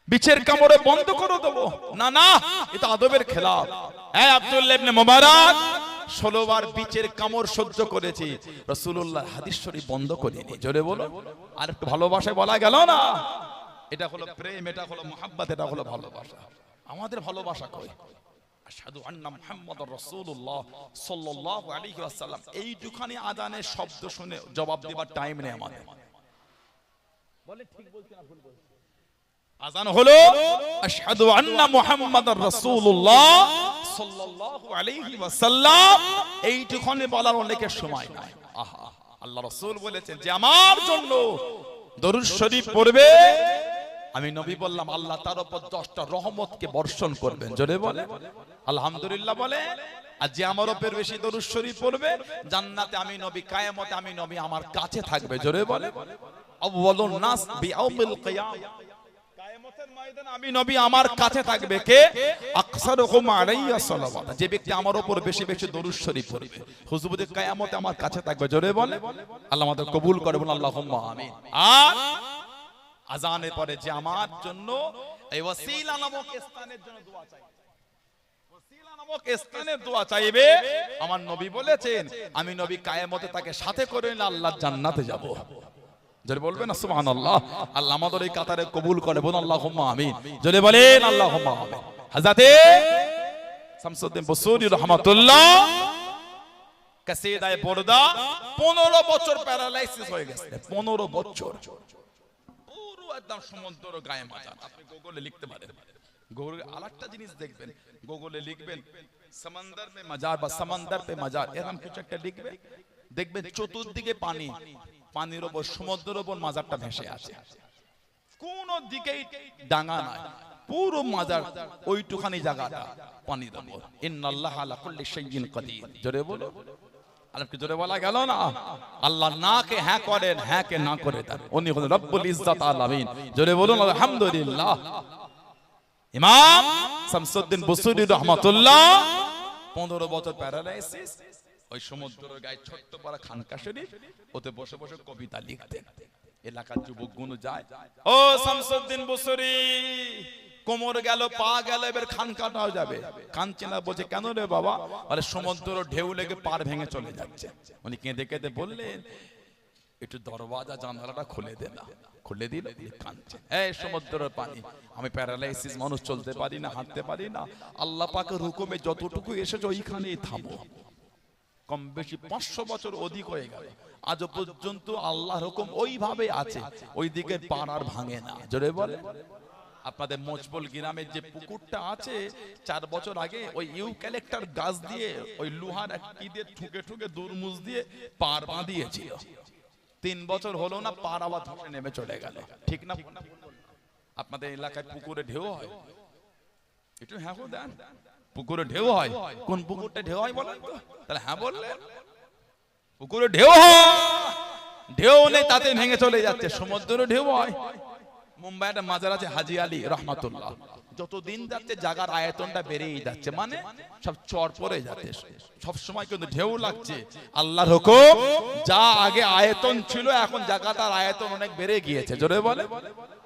বিচের কামড়ে বন্ধ করে দেবো? না না, এটা আদবের খেলাফ। হ্যাঁ, আব্দুল্লাহ ইবনে মুবারক 16 বার বিচের কামড় সহ্য করেছি, রাসূলুল্লাহ হাদিস শরীফ বন্ধ করেনি। জোরে বলো। আর একটু ভালোবাসায় বলা গেল না, এটা হলো প্রেম, এটা হলো মুহাব্বত, এটা হলো ভালোবাসা। আমাদের ভালোবাসা কই? আশহাদু আন্না মুহাম্মাদুর রাসূলুল্লাহ সাল্লাল্লাহু আলাইহি ওয়াসাল্লাম, এইটুখানি আযানের শব্দ শুনে জবাব দেবার টাইম নেই আমাদের। বলে ঠিক বলছি না ভুল বলছি? আযান হলো আশহাদু আন্না মুহাম্মাদুর রাসূলুল্লাহ সাল্লাল্লাহু আলাইহি ওয়াসাল্লাম, এইটুখানি বলার অনেকের সময় নাই। আহা, আল্লাহ রাসূল বলেছেন যে আমার জন্য দরুদ শরীফ পড়বে, আমি নবী বললাম আল্লাহ তার উপর 10টা রহমতকে বর্ষণ করবেন। জোরে বলে আলহামদুলিল্লাহ বলে। আর যে আমার উপর বেশি দরুদ শরীফ পড়বে, জান্নাতে আমি নবী, কিয়ামতে আমি নবী আমার কাছে থাকবে। জোরে বলে আউয়ালুন নাস বিয়াউমিল কিয়ামah, কিয়ামতের ময়দানে আমি নবী আমার কাছে থাকবে। কে? আকসারুহুম আলাইয়া সালাওয়াত, যে ব্যক্তি আমার উপর বেশি বেশি দরুদ শরীফ পড়বে, হুজুর কিয়ামতে আমার কাছে থাকবে। জোরে বলে আল্লাহ আমাদের কবুল করে, বলুন আল্লাহুম্মা আমিন। আর আযানের পরে যে আমার জন্য এই ওয়াসিলা নামক স্থানের জন্য দোয়া চাইবে, ওয়াসিলা নামক স্থানের দোয়া চাইবে, আমার নবী বলেছেন আমি নবী কিয়ামতে তাকে সাথে করে নিয়ে আল্লাহর জান্নাতে যাব। জোরে বলবেন না সুবহানাল্লাহ। আল্লাহ আমাদের এই কাতারে কবুল করে, বলুন আল্লাহুম্মা আমিন। জোরে বলেন আল্লাহুম্মা আমিন। হযরতে শামসুদ্দিন বুসুরি রাহমাতুল্লাহ কাসিদায়ে বুরদা 15 বছর প্যারালাইসিস হয়ে গেছে, 15 বছর পুরো একদম সমুদ্র গায়ে মাজা। আপনি গুগলে লিখতে পারেন, গুগলে আরেকটা জিনিস দেখবেন, গুগলে লিখবেন সমুদ্র মে মাজার বা সমুদ্র পে মাজার, এরকম কিছু একটা লিখবে, দেখবেন চতুর্দিকে পানি, পানির উপর সমুদ্রের উপর মাজারটা ভেসে আছে, কোন দিকেই ডাঙা নাই, পুরো মাজার ওইটুখানি জায়গাটা পানির উপর। ইন্নাল্লাহা আলা কুল্লি শাইইন কাদির। জোরে বলো। আর কি জোরে বলা গেল না? আল্লাহ না কে হ্যাঁ করেন, হ্যাঁ কে না করে দেন, উনি হলেন রব্বুল ইজ্জাত আলামিন। জোরে বলুন আলহামদুলিল্লাহ। ইমাম শামসুদ্দিন বুসুরি রাহমাতুল্লাহ 15 বছর প্যারালাইসিস, ওই সমুদ্রের গায়ে ছোট্ট পাড়া খানকা শরীফ, ওতে বসে বসে কবিতা লিখতেন। এলাকার যুবকগুলো যায়, ও শামসুদ্দিন বুসুরি কোমর গেল, পা গেল, এবার খানকাটাও যাবে। কাঁদছে না, বলছে কেন রে বাবা? বলে সমুদ্র ঢেউ লেগে পার ভেঙে চলে যাচ্ছে। উনি কেঁদে কেঁদে বললেন একটু দরওয়াজা জানালাটা খুলে দে না। খুলে দিল, কাঁদছে, এই সমুদ্রের পানি, আমি প্যারালাইসিস মানুষ, চলতে পারি না, হাঁটতে পারি না, আল্লাহ পাকের হুকুমে যতটুকু এসেছে ওইখানেই থামো। কম বেশি 500 বছর অধিক হয়ে গেল, আজ পর্যন্ত আল্লাহর হুকুম ওইভাবে আছে, ওই দিকের পার আর ভাঙে না। জোরে বলে। আপনাদের মোচবল গ্রামের যে পুকুরটা আছে, 4 বছর আগে ওই ইউক্যালিপটাস গাছ দিয়ে ওই লোহার একটি দিয়ে ঠুকে ঠুকে দুরমুজ দিয়ে পার বাঁধিয়েছিল। 3 বছর হলো না, পার আবার ধসে নেমে চলে গেল। ঠিক না? আপনাদের এলাকায় পুকুরে ঢেউ হয়? একটু হ্যাঁ দেন। পুকুরে ঢেউ হয়? কোন পুকুরটা ঢেউ হয় বলেন তো? তাহলে হ্যাঁ বললেন। পুকুরে ঢেউ হয়, ঢেউ নেই তাতে ভেঙে চলে যাচ্ছে। সমুদ্রে ঢেউ হয়। মুম্বাই একটা মাজার আছে হাজী আলী রহমাতুল্লাহ, যত দিন যাচ্ছে জায়গার আয়তনটা বেড়েই যাচ্ছে, মানে সব চর পড়ে যাচ্ছে, সব সময় কিন্তু ঢেউ লাগছে। আল্লাহর হুকুম, যা আগে আয়তন ছিল এখন জায়গাটার আয়তন অনেক বেড়ে গিয়েছে। জোরে বলে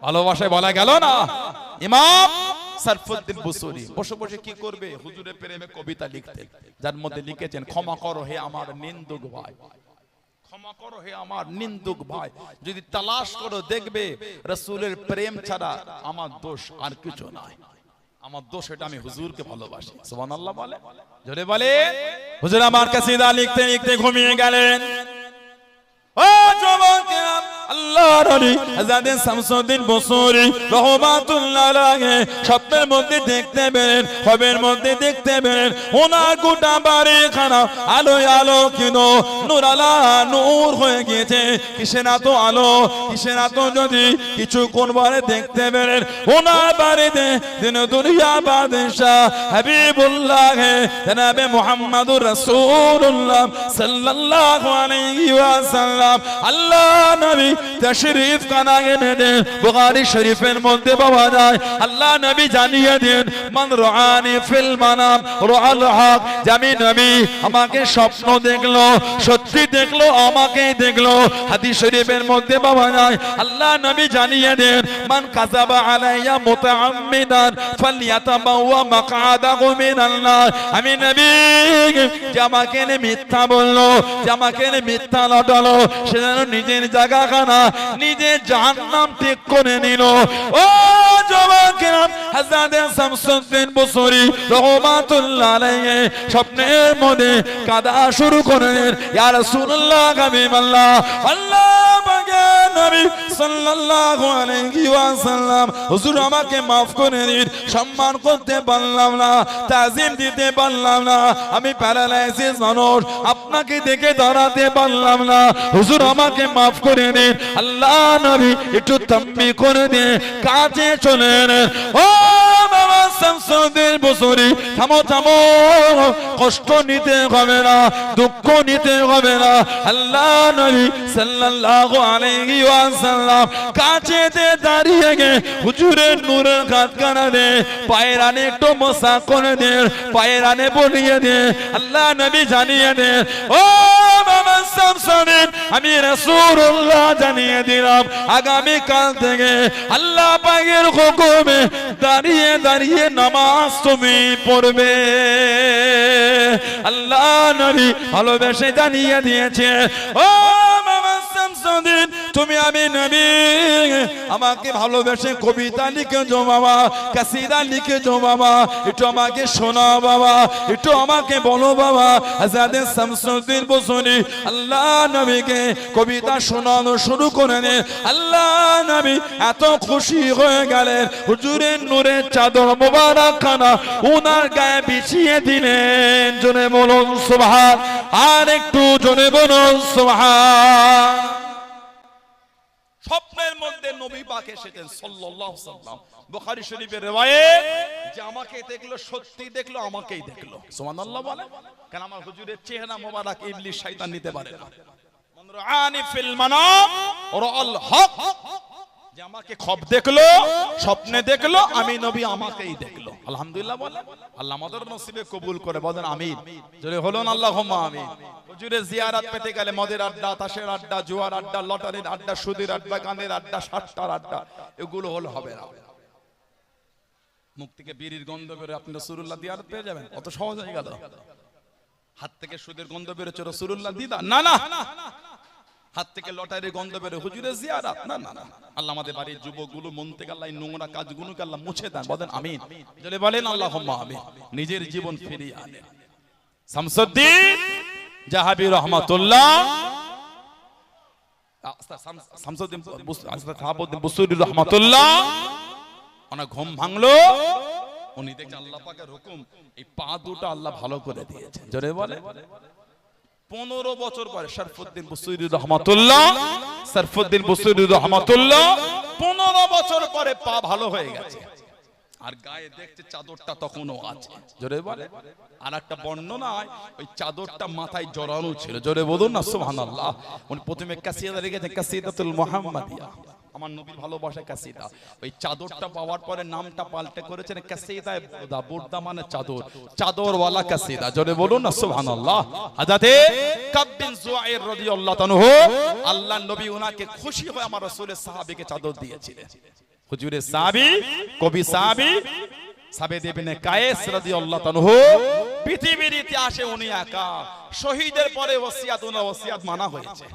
ভালোবাসায় বলা গেল না? ইমাম সরফুদ্দিন বুসুরি বসে বসে কি করবে? হুজুরের প্রেমে কবিতা লিখতেন, যার মধ্যে লিখেছেন ক্ষমা করো হে আমার নিন্দুক ভাই, ক্ষমা করো হে আমার নিন্দুক ভাই, যদি তালাশ করো দেখবে রাসূলের প্রেম ছাড়া আমার দোষ আর কিছু নাই। আমার দোষ এটা আমি হুজুরকে ভালোবাসি। সুবহানাল্লাহ বলে। জোরে বলে। হুজুর আমার কাসিদা লিখতে লিখতে ঘুমিয়ে গেলেন। ও যুবকেরা, আল্লাহর নবী হযরত শামসুদ্দিন বুসরি রাহমাতুল্লাহ আলাইহি স্বপ্নের মধ্যে দেখতে পেলেন, খবের মধ্যে দেখতে পেলেন ওনার গোটা বাড়িখানা আলোয় আলোকিত, নূর আলা নূর হয়ে গিয়েছে। কিসের এত আলো, কিসের এত যদি কিছুক্ষণ পরে দেখতে পেলেন ওনার বাড়িতে দিন দুনিয়া বাদশাহ হাবিবুল্লাহ জনাবে মুহাম্মদুর রাসূলুল্লাহ সাল্লাল্লাহু আলাইহি ওয়াসাল্লাম আল্লাহ নবী তাশরীফ খানা এনে দেন। বুখারী শরীফের মধ্যে পাওয়া যায় আল্লাহ নবী জানিয়ে দেন মান রাআনি ফিল মানাম রাআল হক, আমি নবী আমাকে স্বপ্ন দেখলো, সত্যি দেখলো, আমাকেই দেখলো। হাদিস শরীফের মধ্যে পাওয়া যায় আল্লাহ নবী জানিয়ে দেন মান কাযাবা আলাইয়া মুতাআম্মিদান ফালইয়াতাবাওয়া মাকআদাহু মিনান নার, আমি নবী যে আমাকে মিথ্যা বললো, যে আমাকে মিথ্যা লটালো, সে যেন নিজের জায়গাখানা নিজে জাহান্নাম ঠিক করে নিল। ও যুবকেরা, হযরত শামসুদ্দিন বুসরি রাহমাতুল্লাহ আলাইহি স্বপ্নের মধ্যে কাঁদা শুরু করলেন, ইয়া রাসূলুল্লাহ হাবিবাল্লাহ, আল্লাহ পাকের নবী সাল্লাল্লাহু আলাইহি ওয়াসাল্লাম, হুজুর আমাকে maaf করে দিন, সম্মান করতে পারলাম না, তাজিম দিতে পারলাম না, আমি প্যারালাইসিস মানুষ, আপনাকে দেখে দাঁড়াতে পারলাম না, হুজুর আমাকে maaf করে দিন। আল্লাহ নবী একটু তাম্বি করে দিয়ে কাছে চলে এলেন। ও বাবা শামসুদ্দিন বুসরি, থামো থামো, কষ্ট নিতে হবে না, দুঃখ নিতে হবে না। আল্লাহ নবী সাল্লাল্লাহু আলাইহি ওয়াসাল্লাম কাছেতে দাঁড়িয়ে গে হুজুরের নূরের খাতখানা দে, পায়ের আনে একটু মসা করে দে, পায়ের আনে বলিয়ে দে। আল্লাহ নবী জানিয়ে দে, ও বাবা শামসুদ্দিন, আমি রাসূলুল্লাহ জানিয়ে দিলাম আগামী কাল থেকে আল্লাহ পাকের হুকুমে দাঁড়িয়ে দাঁড়িয়ে নামাজ তুমি পড়বে। আল্লাহ নবী ভালোবেসে জানিয়ে দিয়েছে, ও বাবা শামসুদ্দিন, তুমি আমি নবী, আমাকে ভালোবেসে কবিতা লিখেছো বাবা, কাসিদা লিখেছো বাবা, একটু আমাকে শোনাও বাবা, একটু আমাকে বলো বাবা। হযরত শামসুদ্দিন বুসরি আল্লাহ নবীকে কবিতা শোনানো শুরু করে দেন। আল্লাহ নবী এত খুশি হয়ে গেলেন, হুজুরের নূরের চাদর মোবারক খানা ওনার গায়ে বিছিয়ে দিলেন। জোরে বলুন সুবহান, আর একটু জোরে বলুন সুবহান। স্বপ্নের মধ্যে নবী পাক এসেছেন সাল্লাল্লাহু আলাইহি ওয়াসাল্লাম, বুখারী শরীফের রিওয়ায়াত, যে আমাকে দেখলো, সত্যি দেখলো, আমাকেই দেখলো। সুবহানাল্লাহ বলে, কারণ আমার হুজুরের চেহারা মোবারক ইবলিস শয়তান নিতে পারে না। মান রাআনি ফিল মানাম রাআল হক, যে আমাকে খব দেখলো, স্বপ্নে দেখলো, আমি নবী আমাকেই দেখলো। আলহামদুলিল্লাহ বলে, আল্লাহ আমাদের নসিবে কবুল করে, বলেন আমিন। জোরে বলুন আল্লাহুম্মা আমিন। হুজুরের জিয়ারত পেতে গেলে মদের আড্ডা, তাসের আড্ডা, জুয়ার আড্ডা, লটারির আড্ডা, সুদের আড্ডা, গানের আড্ডা, সাতটার আড্ডা, এগুলো হলে হবে না। মুখ থেকে বিড়ির গন্ধ বের, আপনি রাসূলুল্লাহ জিয়ারত পেয়ে যাবেন, অত সহজ হয়ে গেল। হাত থেকে সুদের গন্ধ বেরোচ্ছে, রাসূলুল্লাহ দিদা, না না। হাত থেকে লটারির গন্ধ বেরো, হুজুরের জিয়ারত, না না না। আল্লাহ আমাদের বাড়ির যুবকগুলো মন থেকে আল্লাহ এই নোংরা কাজগুলোকে আল্লাহ মুছে দেন, বলেন আমিন। যদি বলেন আল্লাহুম্মা আমিন, নিজের জীবন ফিরিয়ে আনেন। শামসুদ্দিন জাহাবি রহমাতুল্লাহ, শামসুদ্দিন বুসরি রহমাতুল্লাহ, ওনার ঘুম ভাঙলো, উনি দেখছেন আল্লাহ পাকের হুকুম, এই পা দুটো আল্লাহ ভালো করে দিয়েছে। জোরে বলে, 15 বছর পরে শরফুদ্দিন বুসরি রহমাতুল্লাহ, শরফুদ্দিন বুসরি রহমাতুল্লাহ 15 বছর পরে পা ভালো হয়ে গেছে, আর গায়ে দেখতে চাদরটা তখনও আছে। জোরে বলে, আর একটা বর্ণনায় ওই চাদরটা মাথায় জড়ানো ছিল। জোরে বলুন না সুবহানাল্লাহ। উনি প্রথমে কাসিদা লিখেছেন, কাসিদাতুল মুহাম্মাদিয়া, আমার নবীর ভালোবাসা কাসিদা। ওই চাদরটা পাওয়ার পরে নামটা পাল্টে করেছেন কাসিদায়ে বুরদা, বুরদা মানে চাদর, চাদরওয়ালা কাসিদা। জোরে বলুন না সুবহানাল্লাহ। হযরতে কাব বিন যুআইর রাদিয়াল্লাহু তাআলা, আল্লাহর নবী উনাকে খুশি হয়ে আমার রাসূলের সাহাবীকে চাদর দিয়েছিলেন। হুজুরের সাহাবী, কবি সাহাবী সাবেদ ইবনে কায়েস রাদিয়াল্লাহু তাআলা, পৃথিবীর ইতিহাসে উনি একা, শহীদের পরে ওসিয়াত, ওনার ওসিয়াত মানা হয়েছে,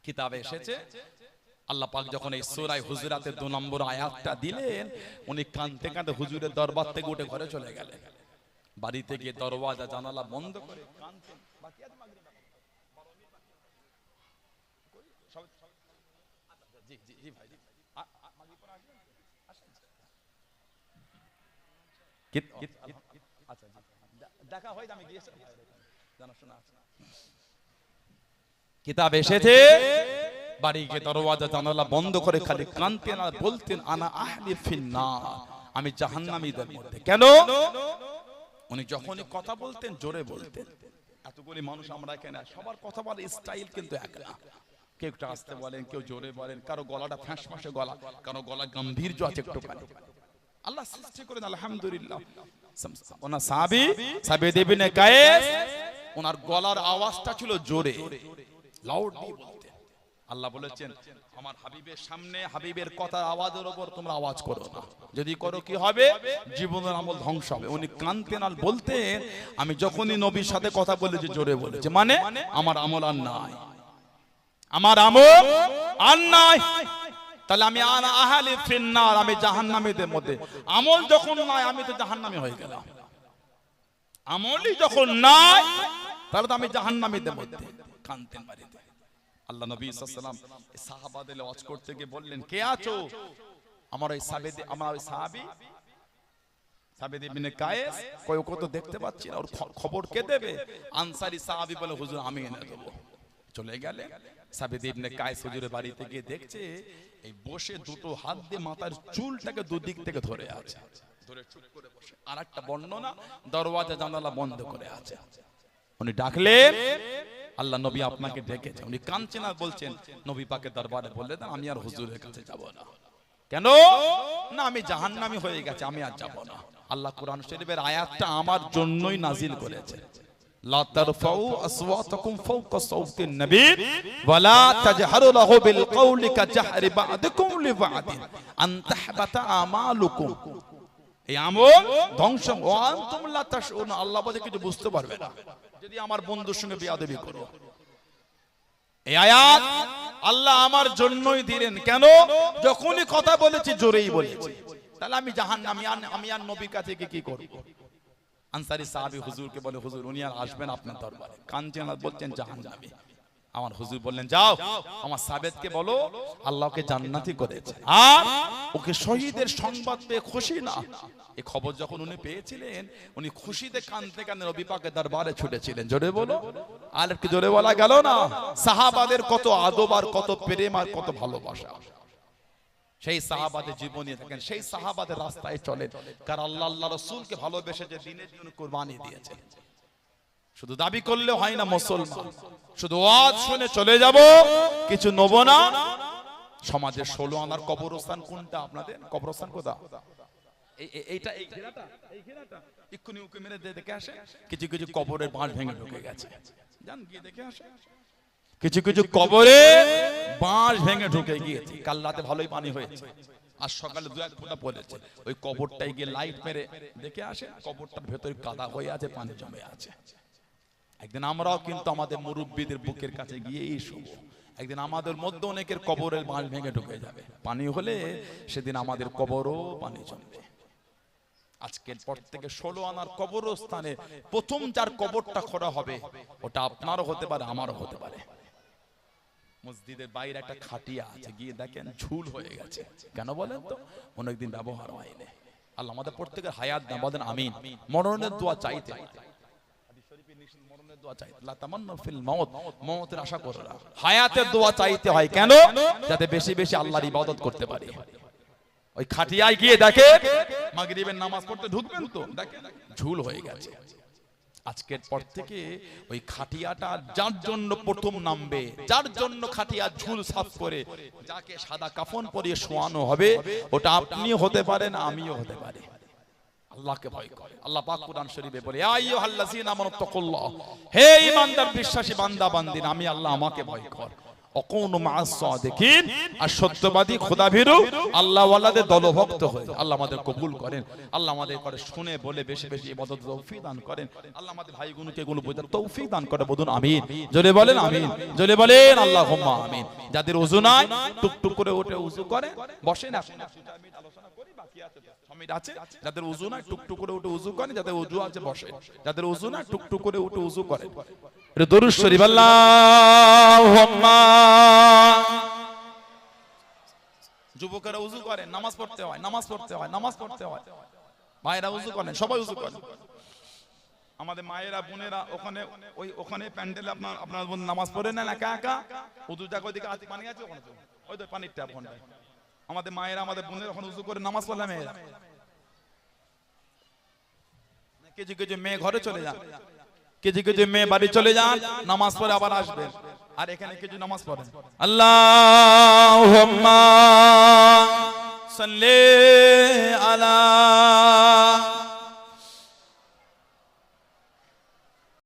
কিতাবে এসেছে। আল্লাহ পাক যখন এই সূরা হুজুরাতের 2 নম্বর আয়াতটা দিলেন, উনি কাঁদতে কাঁদতে হুজুরের দরবার থেকে উঠে ঘরে চলে গেলেন। বাড়িতে গিয়ে দরওয়াজা জানালা বন্ধ করে কাঁদতেন। বাকি আছে মাগরিব, জি জি জি ভাই আচ্ছা দেখা হয় আমি গিয়েছি জানাশোনা আছে কিতাব এসেছে বাড়ি গিয়ে দরওয়াজা জানালা বন্ধ করে খালি কাঁদতেন আর বলতেন আনা আহলি ফিন্নার, আমি জাহান্নামীদের মধ্যে। কেন? উনি যখনই কথা বলতেন জোরে বলতেন। এতগুলি মানুষ আমরা এখানে সবার কথা বলার স্টাইল কিন্তু এক না, কেউ একটু আস্তে বলেন, কেউ জোরে বলেন, কারো গলাটা ফ্যাঁস ফ্যাঁসে গলা, কারো গলা গাম্ভীর্য আছে একটুখানি। আল্লাহ সৃষ্টি করেন আলহামদুলিল্লাহ। ওনার সাহাবী সাবিদ ইবনে কায়েস, ওনার গলার আওয়াজটা ছিল জোরে, লাউডলি বলতেন। আল্লাহ বলেছেন আমার হাবিবের সামনে হাবিবের কথার আওয়াজের উপর তোমরা আওয়াজ করো না, যদি করো কি হবে? জীবনের আমল ধ্বংস হবে। উনি কানতেন আর বলতেন আমি যখনই নবীর সাথে কথা বলেছি জোরে বলেছি, মানে আমার আমল আর নাই, আমার আমল আর নাই। তাহলে আমি আনা আহলি ফিন্নার, আমি জাহান্নামীদের মধ্যে। আমল যখন নাই আমি তো জাহান্নামী হয়ে গেলাম। আমলই যখন নাই তাহলে তো আমি জাহান্নামীদের মধ্যে। কানতেন বাড়িতে। আল্লাহ নবী সাল্লাল্লাহু আলাইহি ওয়াসাল্লাম সাহাবাদের ওয়াজ করতে গিয়ে বললেন কে আছো? আমার ওই সাহাবী সাবিদ ইবনে কায়েস, কই ওকে তো দেখতে পাচ্ছি না, ওর খবর কে দেবে? আনসারী সাহাবী বলে হুজুর আমি এনে দেব। চলে গেলে সাবিদ ইবনে কায়েস হুজুরের বাড়িতে গিয়ে দেখছে এই বসে দুটো হাত দিয়ে মাথার চুলটাকে দুদিক থেকে ধরে আছে, ধরে চুপ করে বসে। আরেকটা বর্ণনা দরওয়াজা জানালা বন্ধ করে আছে। উনি ডাকলেন আল্লাহ নবী আপনাকে ডেকেছে। উনি কাঁদছেন আর বলছেন নবী পাকের দরবারে বলে দেন আমি আর হুজুরের কাছে যাব না। কেন? না আমি জাহান্নামী হয়ে গেছে, আমি আর যাব না। আল্লাহ কোরআন শরীফের আয়াতটা আমার জন্যই নাজিল করেছে। লা তারফাউ আসওয়াতাকুম ফাওকা সাওতিন নবী ওয়া লা তাজহারু লাহু বিল কওলি কাজাহরি বা'দিকুম লিবা'দিন আন তাহবাতা আমালুকুম। এই আমল ধ্বংস ওয়া আনতুম লা তাশউরুন, আল্লাহ বলে কিছু বুঝতে পারবে না যদি আমার বন্ধুর সঙ্গে বিয়াদবি করো। এই আয়াত আল্লাহ আমার জন্যই দিলেন। কেন? যখনই কথা বলেছি জোরেই বলেছি। তাহলে আমি জাহান্নামী, আমি আর নবীর কাছে কি করব? আনসারী সাহাবী হুজুরকে বলে হুজুর উনি আর আসবেন আপনার দরবারে। কানছেন আর বলছেন জাহান্নামী। আমার হুজুর বললেন যাও আমার সাবেদকে বলো আল্লাহকে জান্নাতি করেছে আর ওকে শহীদের সংবাদ পেয়ে খুশি না। এই খবর যখন উনি পেয়েছিলেন উনি খুশিতে কাঁদতে কাঁদতে নবী পাকের দরবারে ছুটেছিলেন। জোরে বলো, আর কি জোরে বলা গেল না? সাহাবাদের কত আদব আর কত প্রেম আর কত ভালোবাসা। সেই সাহাবাদের জীবনী দেখেন, সেই সাহাবাদের রাস্তায় চলেন, কারণ আল্লাহ রাসূলকে ভালোবেসে যে দিনের জন্য কুরবানি দিয়েছেন। শুধু দাবি করলে হয় না মুসলমান, শুধু ওয়াজ শুনে চলে যাব কিছু নেব না। সমাজের 16 আনার কবরস্থান কোনটা? আপনাদের কবরস্থান কোথা? এইটা, এই ঘেরাটা, এই ঘেরাটা এক্ষুনি উকি মেরে দেখে আসে। কিছু কিছু কবরের বাঁশ ভেঙে ঢুকে গেছে, জান গিয়ে দেখে আসে। কিছু কিছু কবরে বাঁশ ভেঙে ঢুকে গিয়েছে। কাল রাতে ভালোই পানি হয়েছে, আর সকালে 2-1 ফোঁটা পড়েছে। ওই কবরটাই গিয়ে লাইট মেরে দেখে আসে, কবরটার ভেতরে কাদা হয়ে আছে, পানি জমে আছে। একদিন আমরাও কিন্তু আমাদের মুরব্বীদের বুকের কাছে গিয়েই শুব। একদিন আমাদের মধ্যে অনেকের কবরের বাঁশ ভেঙে ঢুকে যাবে। পানি হলে সেদিন আমাদের কবরও পানি জমবে। আজকের পর থেকে 16 আনার কবরস্থানে প্রথম যার কবরটা খোঁড়া হবে ওটা আপনারও হতে পারে, আমারও হতে পারে। মসজিদের বাইরে একটা খাটিয়া আছে, গিয়ে দেখেন ঝুল হয়ে গেছে। কেন বলেন তো? অনেকদিন ব্যবহার হয়নি। আল্লাহ আমাদের প্রত্যেকের হায়াত দান, বলেন আমিন। মরণের দোয়া চাইতে, মওতের আশা করো না, হায়াতের দোয়া চাইতে হয়। কেন? যাতে বেশি বেশি আল্লাহর ইবাদত করতে পারি। ওই খাটিয়ায় গিয়ে দেখে মাগরিবের নামাজ পড়তে ঢুকবেন তো দেখেন ঝুল হয়ে গেছে। আজকের পর থেকে ওই খাটিয়াটা যার জন্য প্রথম নামবে, যার জন্য খাটিয়া ঝুল সাফ করে যাকে সাদা কাফন পরিয়ে শোয়ানো হবে, ওটা আপনিও হতে পারেন, আমিও হতে পারি। আল্লাহকে ভয় করে। আল্লাহ পাক কুরআন শরীফে বলে ইয়া আইয়ুহাল্লাযীনা আমানুত্তাকুল্লাহ, হে ঈমানদার বিশ্বাসী বান্দা বান্দিন, আমি আল্লাহ আমাকে ভয় কর। অকুনু মা'আস সাদিকিন, আর সত্যবাদী খোদাভীরু আল্লাহ ওয়ালাদের দলভুক্ত হয়ে। আল্লাহ আমাদের কবুল করেন। আল্লাহ আমাদের করে শুনে বলে বেশি বেশি ইবাদত তৌফিক দান করেন। আল্লাহ আমাদের ভাইগুলোকে এগুলো বোঝার তৌফিক দান করে। বলুন আমিন। জোরে বলেন আমিন। জোরে বলেন আল্লাহুম্মা আমিন। যাদের ওযু নাই টুকটুক করে উঠে ওযু করে বসেন। এখন আলোচনা করি, বাকি আছে তো সমিত আছে। যাদের ওযু নাই টুকটুক করে উঠে ওযু করেন, যাদের ওযু আছে বসে, যাদের ওযু নাই টুকটুক করে উঠে ওযু করেন। এটা দরুদ শরীফ। আল্লাহুম্মা যুবকেরা উজু করে, নামাজ পড়তে হয়, নামাজ পড়তে হয়, নামাজ পড়তে হয়। ভাইরা উজু করেন, সবাই উজু করেন। আমাদের মায়েরা বোনেরা ওখানে ওখানে প্যান্ডেলে আপনার বোন নামাজ পড়ে নেন একা একা, উজু জায়গা ওইদিকে পানি আছে ওখানে, ওই তো পানির ট্যাপ ওখানে। আমাদের মায়েরা আমাদের বোনেরা ওখানে উজু করে নামাজ পড়লে মেয়েরা, কিছু কিছু মেয়ে ঘরে চলে যান, কিছু কিছু মেয়ে বাড়ি চলে যান, নামাজ পড়ে আবার আসবেন, আর এখানে কিছু নামাজ পড়েন। আল্লাহুম্মা সাল্লি আলা